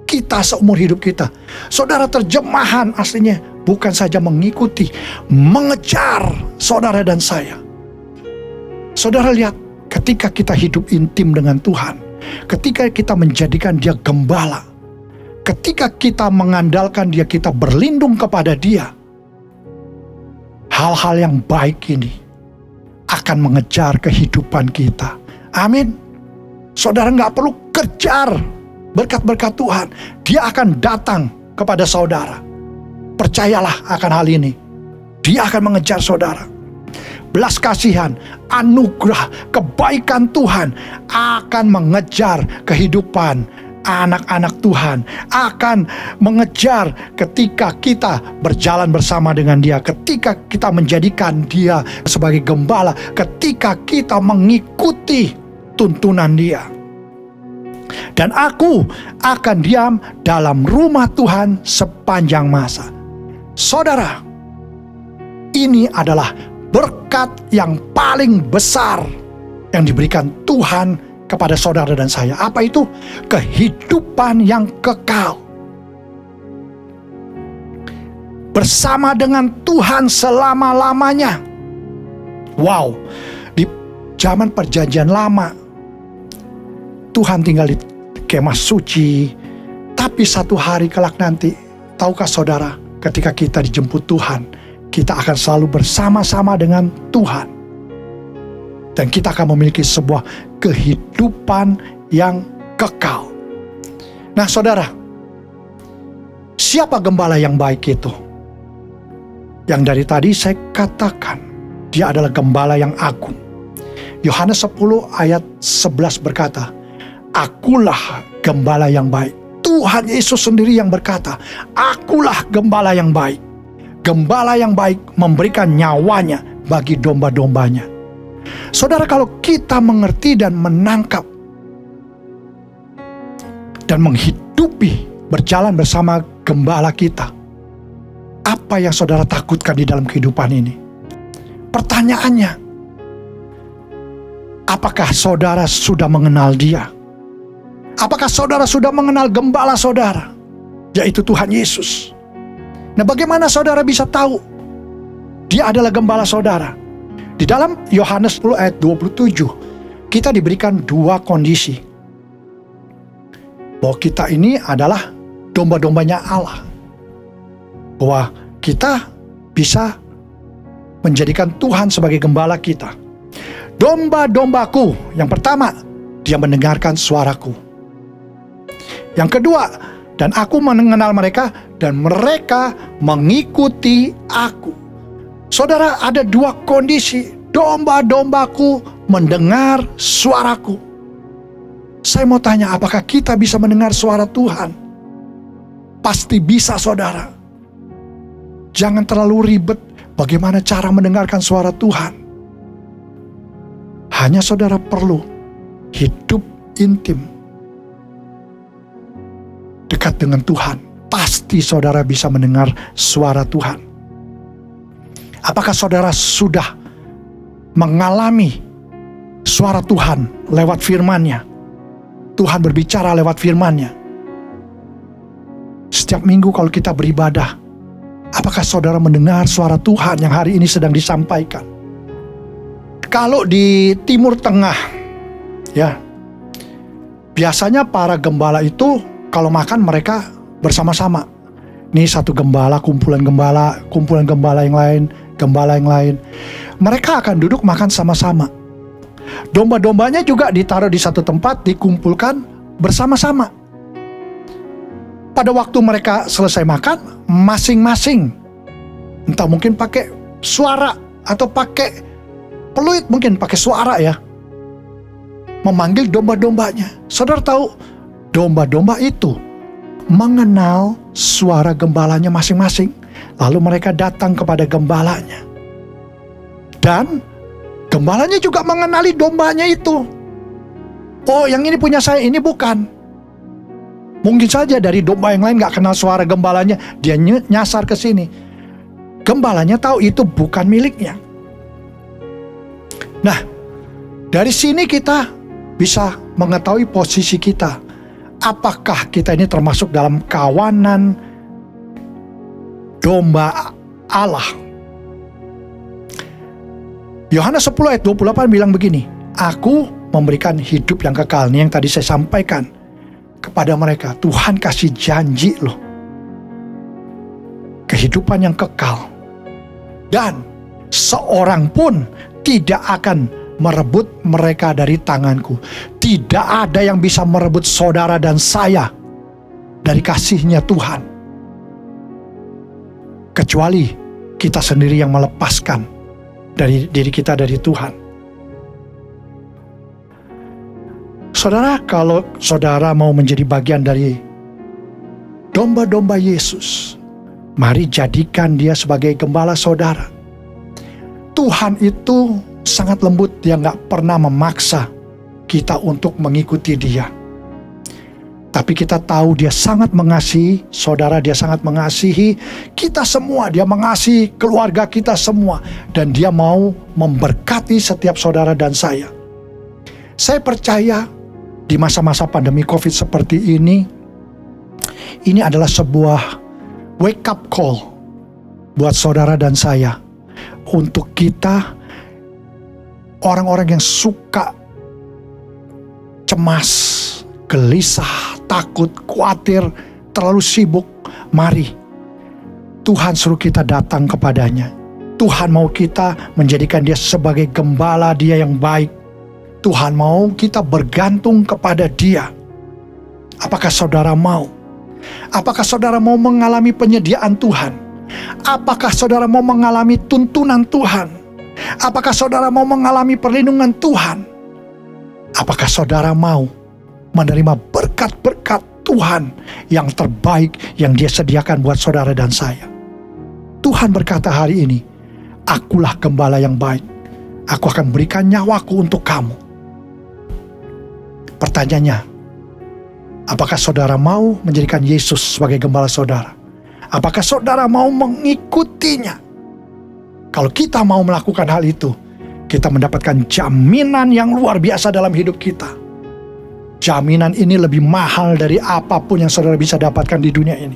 kita seumur hidup kita. Saudara, terjemahan aslinya bukan saja mengikuti, mengejar saudara dan saya. Saudara lihat, ketika kita hidup intim dengan Tuhan, ketika kita menjadikan Dia gembala, ketika kita mengandalkan Dia, kita berlindung kepada Dia, hal-hal yang baik ini akan mengejar kehidupan kita. Amin. Saudara nggak perlu kejar berkat-berkat Tuhan. Dia akan datang kepada saudara. Percayalah akan hal ini. Dia akan mengejar saudara. Belas kasihan, anugerah, kebaikan Tuhan akan mengejar kehidupan anak-anak Tuhan, akan mengejar ketika kita berjalan bersama dengan Dia, ketika kita menjadikan Dia sebagai gembala, ketika kita mengikuti tuntunan Dia. Dan aku akan diam dalam rumah Tuhan sepanjang masa. Saudara, ini adalah berkat yang paling besar yang diberikan Tuhan kepada saudara dan saya. Apa itu? Kehidupan yang kekal. Bersama dengan Tuhan selama-lamanya. Wow, di zaman perjanjian lama, Tuhan tinggal di kemah suci. Tapi satu hari kelak nanti, tahukah saudara, ketika kita dijemput Tuhan, kita akan selalu bersama-sama dengan Tuhan. Dan kita akan memiliki sebuah kehidupan yang kekal. Nah saudara, siapa gembala yang baik itu? Yang dari tadi saya katakan, Dia adalah gembala yang agung. Yohanes 10 ayat 11 berkata, Akulah gembala yang baik. Tuhan Yesus sendiri yang berkata, Akulah gembala yang baik. Gembala yang baik memberikan nyawanya bagi domba-dombanya. Saudara, kalau kita mengerti dan menangkap dan menghidupi, berjalan bersama gembala kita, apa yang saudara takutkan di dalam kehidupan ini? Pertanyaannya, apakah saudara sudah mengenal Dia? Apakah saudara sudah mengenal gembala saudara, yaitu Tuhan Yesus? Nah, bagaimana saudara bisa tahu Dia adalah gembala saudara? Di dalam Yohanes 10 ayat 27, kita diberikan dua kondisi. Bahwa kita ini adalah domba-dombanya Allah. Bahwa kita bisa menjadikan Tuhan sebagai gembala kita. domba-dombaku, yang pertama, dia mendengarkan suaraku. Yang kedua, dan aku mengenal mereka, dan mereka mengikuti aku. Saudara, ada dua kondisi. Domba-dombaku mendengar suaraku. Saya mau tanya, apakah kita bisa mendengar suara Tuhan? Pasti bisa, saudara. Jangan terlalu ribet bagaimana cara mendengarkan suara Tuhan. Hanya saudara perlu hidup intim, dekat dengan Tuhan. Pasti saudara bisa mendengar suara Tuhan. Apakah saudara sudah mengalami suara Tuhan lewat firman-Nya? Tuhan berbicara lewat firman-Nya. Setiap minggu kalau kita beribadah, apakah saudara mendengar suara Tuhan yang hari ini sedang disampaikan? Kalau di Timur Tengah, ya, biasanya para gembala itu kalau makan mereka bersama-sama. Nih satu gembala, kumpulan gembala yang lain, gembala yang lain. Mereka akan duduk makan sama-sama. Domba-dombanya juga ditaruh di satu tempat, dikumpulkan bersama-sama. Pada waktu mereka selesai makan, masing-masing, entah mungkin pakai suara atau pakai peluit, mungkin pakai suara ya, memanggil domba-dombanya. Saudara tahu, domba-domba itu mengenal suara gembalanya masing-masing. Lalu mereka datang kepada gembalanya. Dan gembalanya juga mengenali dombanya itu. Oh, yang ini punya saya, ini bukan. Mungkin saja dari domba yang lain gak kenal suara gembalanya, dia nyasar ke sini. Gembalanya tahu itu bukan miliknya. Nah, dari sini kita bisa mengetahui posisi kita. Apakah kita ini termasuk dalam kawanan domba Allah? Yohanes 10 ayat 28 bilang begini, aku memberikan hidup yang kekal. Ini yang tadi saya sampaikan kepada mereka. Tuhan kasih janji loh, kehidupan yang kekal. Dan seorang pun tidak akan merebut mereka dari tanganku. Tidak ada yang bisa merebut saudara dan saya dari kasihnya Tuhan, kecuali kita sendiri yang melepaskan dari diri kita dari Tuhan. Saudara, kalau saudara mau menjadi bagian dari domba-domba Yesus, mari jadikan dia sebagai gembala saudara. Tuhan itu sangat lembut, dia gak pernah memaksa kita untuk mengikuti dia. Tapi kita tahu dia sangat mengasihi saudara, dia sangat mengasihi kita semua, dia mengasihi keluarga kita semua. Dan dia mau memberkati setiap saudara dan saya. Saya percaya di masa-masa pandemi COVID seperti ini adalah sebuah wake up call buat saudara dan saya. Untuk kita, orang-orang yang suka cemas, gelisah, takut, khawatir, terlalu sibuk, mari Tuhan suruh kita datang kepadanya. Tuhan mau kita menjadikan dia sebagai gembala dia yang baik. Tuhan mau kita bergantung kepada dia. Apakah saudara mau? Apakah saudara mau mengalami penyediaan Tuhan? Apakah saudara mau mengalami tuntunan Tuhan? Apakah saudara mau mengalami perlindungan Tuhan? Apakah saudara mau menerima berkat-berkat Tuhan yang terbaik yang dia sediakan buat saudara dan saya? Tuhan berkata hari ini, akulah gembala yang baik. Aku akan berikan nyawaku untuk kamu. Pertanyaannya, apakah saudara mau menjadikan Yesus sebagai gembala saudara? Apakah saudara mau mengikutinya? Kalau kita mau melakukan hal itu, kita mendapatkan jaminan yang luar biasa dalam hidup kita. Jaminan ini lebih mahal dari apapun yang saudara bisa dapatkan di dunia ini.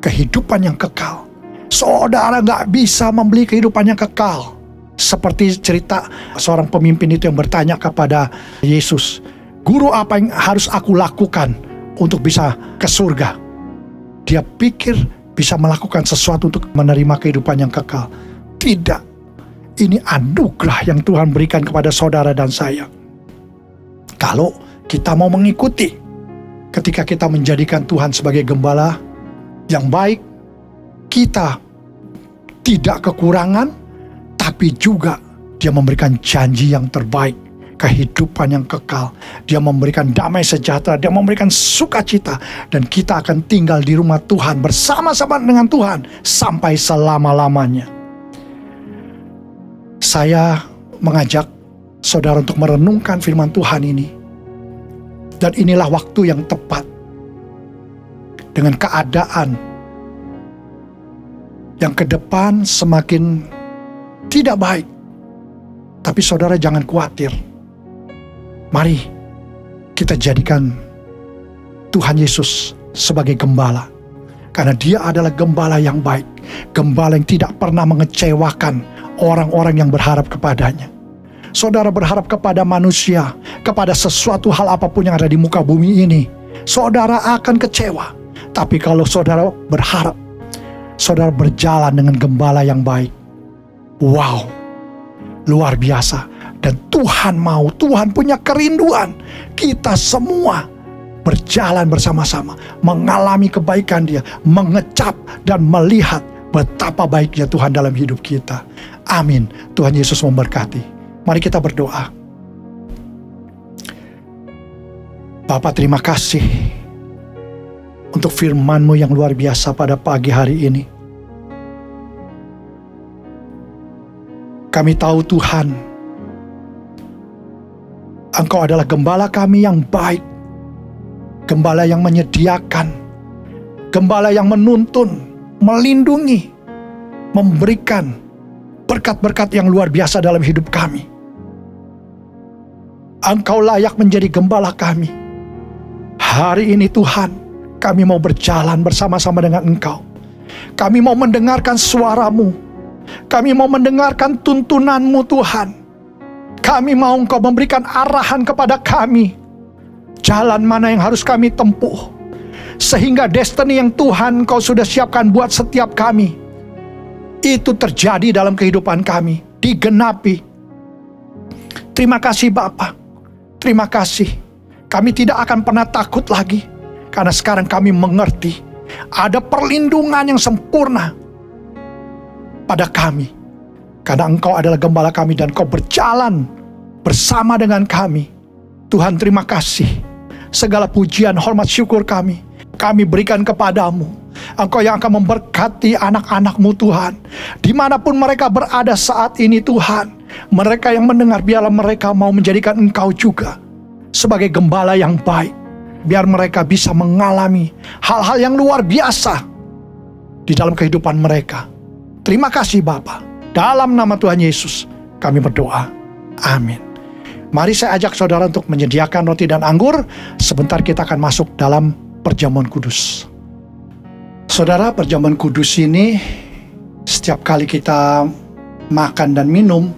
Kehidupan yang kekal. Saudara gak bisa membeli kehidupan yang kekal. Seperti cerita seorang pemimpin itu yang bertanya kepada Yesus, Guru, apa yang harus aku lakukan untuk bisa ke surga? Dia pikir bisa melakukan sesuatu untuk menerima kehidupan yang kekal. Tidak. Ini anugerah yang Tuhan berikan kepada saudara dan saya. Kalau kita mau mengikuti, ketika kita menjadikan Tuhan sebagai gembala yang baik, kita tidak kekurangan, tapi juga Dia memberikan janji yang terbaik, kehidupan yang kekal. Dia memberikan damai sejahtera, Dia memberikan sukacita, dan kita akan tinggal di rumah Tuhan bersama-sama dengan Tuhan sampai selama-lamanya. Saya mengajak saudara untuk merenungkan firman Tuhan ini. Dan inilah waktu yang tepat. Dengan keadaan yang ke depan semakin tidak baik. Tapi saudara jangan khawatir. Mari kita jadikan Tuhan Yesus sebagai gembala. Karena Dia adalah gembala yang baik. Gembala yang tidak pernah mengecewakan orang-orang yang berharap kepadanya. Saudara berharap kepada manusia, kepada sesuatu hal apapun yang ada di muka bumi ini, saudara akan kecewa. Tapi kalau saudara berharap, saudara berjalan dengan gembala yang baik, wow, luar biasa. Dan Tuhan mau, Tuhan punya kerinduan kita semua berjalan bersama-sama, mengalami kebaikan Dia, mengecap dan melihat betapa baiknya Tuhan dalam hidup kita. Amin. Tuhan Yesus memberkati. Mari kita berdoa. Bapa, terima kasih untuk firman-Mu yang luar biasa pada pagi hari ini. Kami tahu Tuhan, Engkau adalah gembala kami yang baik, gembala yang menyediakan, gembala yang menuntun, melindungi, memberikan berkat-berkat yang luar biasa dalam hidup kami. Engkau layak menjadi gembala kami. Hari ini Tuhan, kami mau berjalan bersama-sama dengan Engkau. Kami mau mendengarkan suara-Mu. Kami mau mendengarkan tuntunan-Mu Tuhan. Kami mau Engkau memberikan arahan kepada kami. Jalan mana yang harus kami tempuh. Sehingga destiny yang Tuhan Engkau sudah siapkan buat setiap kami, itu terjadi dalam kehidupan kami, digenapi. Terima kasih Bapa. Terima kasih. Kami tidak akan pernah takut lagi. Karena sekarang kami mengerti ada perlindungan yang sempurna pada kami. Karena Engkau adalah gembala kami dan Engkau berjalan bersama dengan kami. Tuhan, terima kasih. Segala pujian, hormat, syukur kami berikan kepadamu. Engkau yang akan memberkati anak-anak-Mu Tuhan. Dimanapun mereka berada saat ini Tuhan. Mereka yang mendengar, biarlah mereka mau menjadikan Engkau juga sebagai gembala yang baik. Biar mereka bisa mengalami hal-hal yang luar biasa di dalam kehidupan mereka. Terima kasih Bapa. Dalam nama Tuhan Yesus kami berdoa. Amin. Mari saya ajak saudara untuk menyediakan roti dan anggur. Sebentar kita akan masuk dalam perjamuan kudus. Saudara, perjamuan kudus ini setiap kali kita makan dan minum,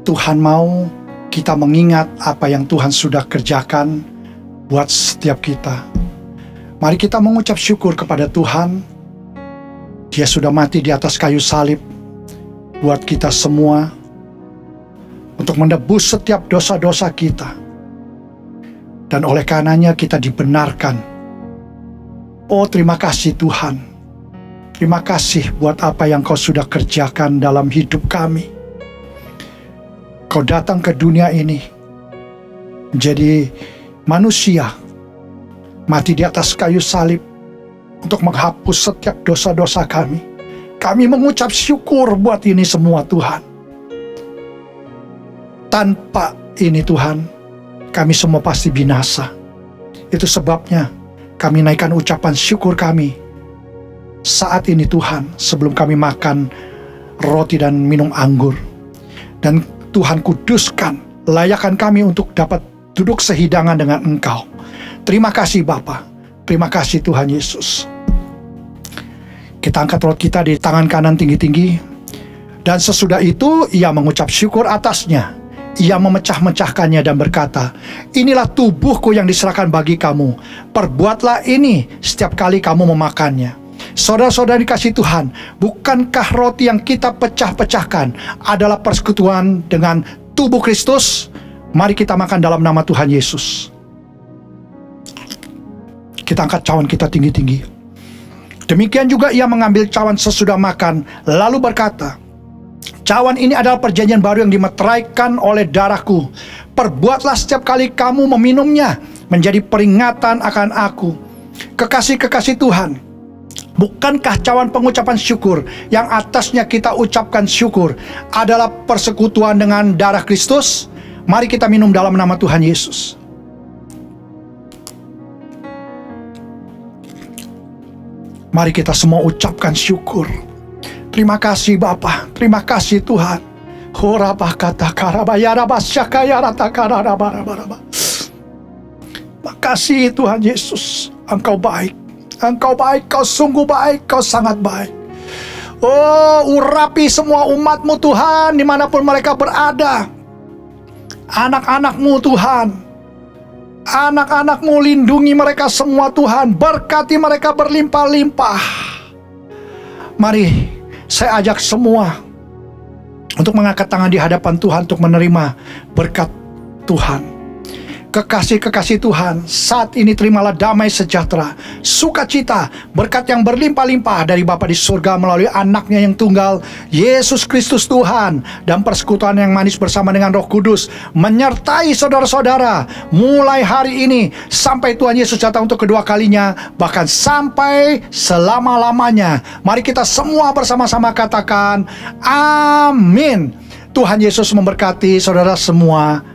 Tuhan mau kita mengingat apa yang Tuhan sudah kerjakan buat setiap kita. Mari kita mengucap syukur kepada Tuhan. Dia sudah mati di atas kayu salib buat kita semua, untuk menebus setiap dosa-dosa kita. Dan oleh karenanya kita dibenarkan. Oh, terima kasih Tuhan. Terima kasih buat apa yang Kau sudah kerjakan dalam hidup kami. Kau datang ke dunia ini menjadi manusia, mati di atas kayu salib untuk menghapus setiap dosa-dosa kami. Kami mengucap syukur buat ini semua Tuhan. Tanpa ini Tuhan, kami semua pasti binasa. Itu sebabnya kami naikkan ucapan syukur kami saat ini Tuhan, sebelum kami makan roti dan minum anggur. Dan Tuhan kuduskan, layakkan kami untuk dapat duduk sehidangan dengan Engkau. Terima kasih Bapa. Terima kasih Tuhan Yesus. Kita angkat roti kita di tangan kanan tinggi-tinggi. Dan sesudah itu ia mengucap syukur atasnya. Ia memecah-mecahkannya dan berkata, inilah tubuhku yang diserahkan bagi kamu. Perbuatlah ini setiap kali kamu memakannya. Saudara-saudara dikasih Tuhan, bukankah roti yang kita pecah-pecahkan adalah persekutuan dengan tubuh Kristus? Mari kita makan dalam nama Tuhan Yesus. Kita angkat cawan kita tinggi-tinggi. Demikian juga ia mengambil cawan sesudah makan, lalu berkata, cawan ini adalah perjanjian baru yang dimeteraikan oleh darahku. Perbuatlah setiap kali kamu meminumnya, menjadi peringatan akan aku. Kekasih-kekasih Tuhan, bukankah cawan pengucapan syukur yang atasnya kita ucapkan syukur adalah persekutuan dengan darah Kristus? Mari kita minum dalam nama Tuhan Yesus. Mari kita semua ucapkan syukur. Terima kasih Bapa, terima kasih Tuhan. Makasih Tuhan Yesus, Engkau baik. Engkau baik, Kau sungguh baik, Kau sangat baik. Oh, urapi semua umat-Mu Tuhan, dimanapun mereka berada. Anak-anak-Mu Tuhan, anak-anak-Mu lindungi mereka semua Tuhan. Berkati mereka berlimpah-limpah. Mari saya ajak semua untuk mengangkat tangan di hadapan Tuhan untuk menerima berkat Tuhan. Kekasih-kekasih Tuhan, saat ini terimalah damai sejahtera, sukacita, berkat yang berlimpah-limpah dari Bapa di surga melalui anaknya yang tunggal, Yesus Kristus Tuhan, dan persekutuan yang manis bersama dengan Roh Kudus menyertai saudara-saudara mulai hari ini sampai Tuhan Yesus datang untuk kedua kalinya, bahkan sampai selama-lamanya. Mari kita semua bersama-sama katakan amin. Tuhan Yesus memberkati saudara semua.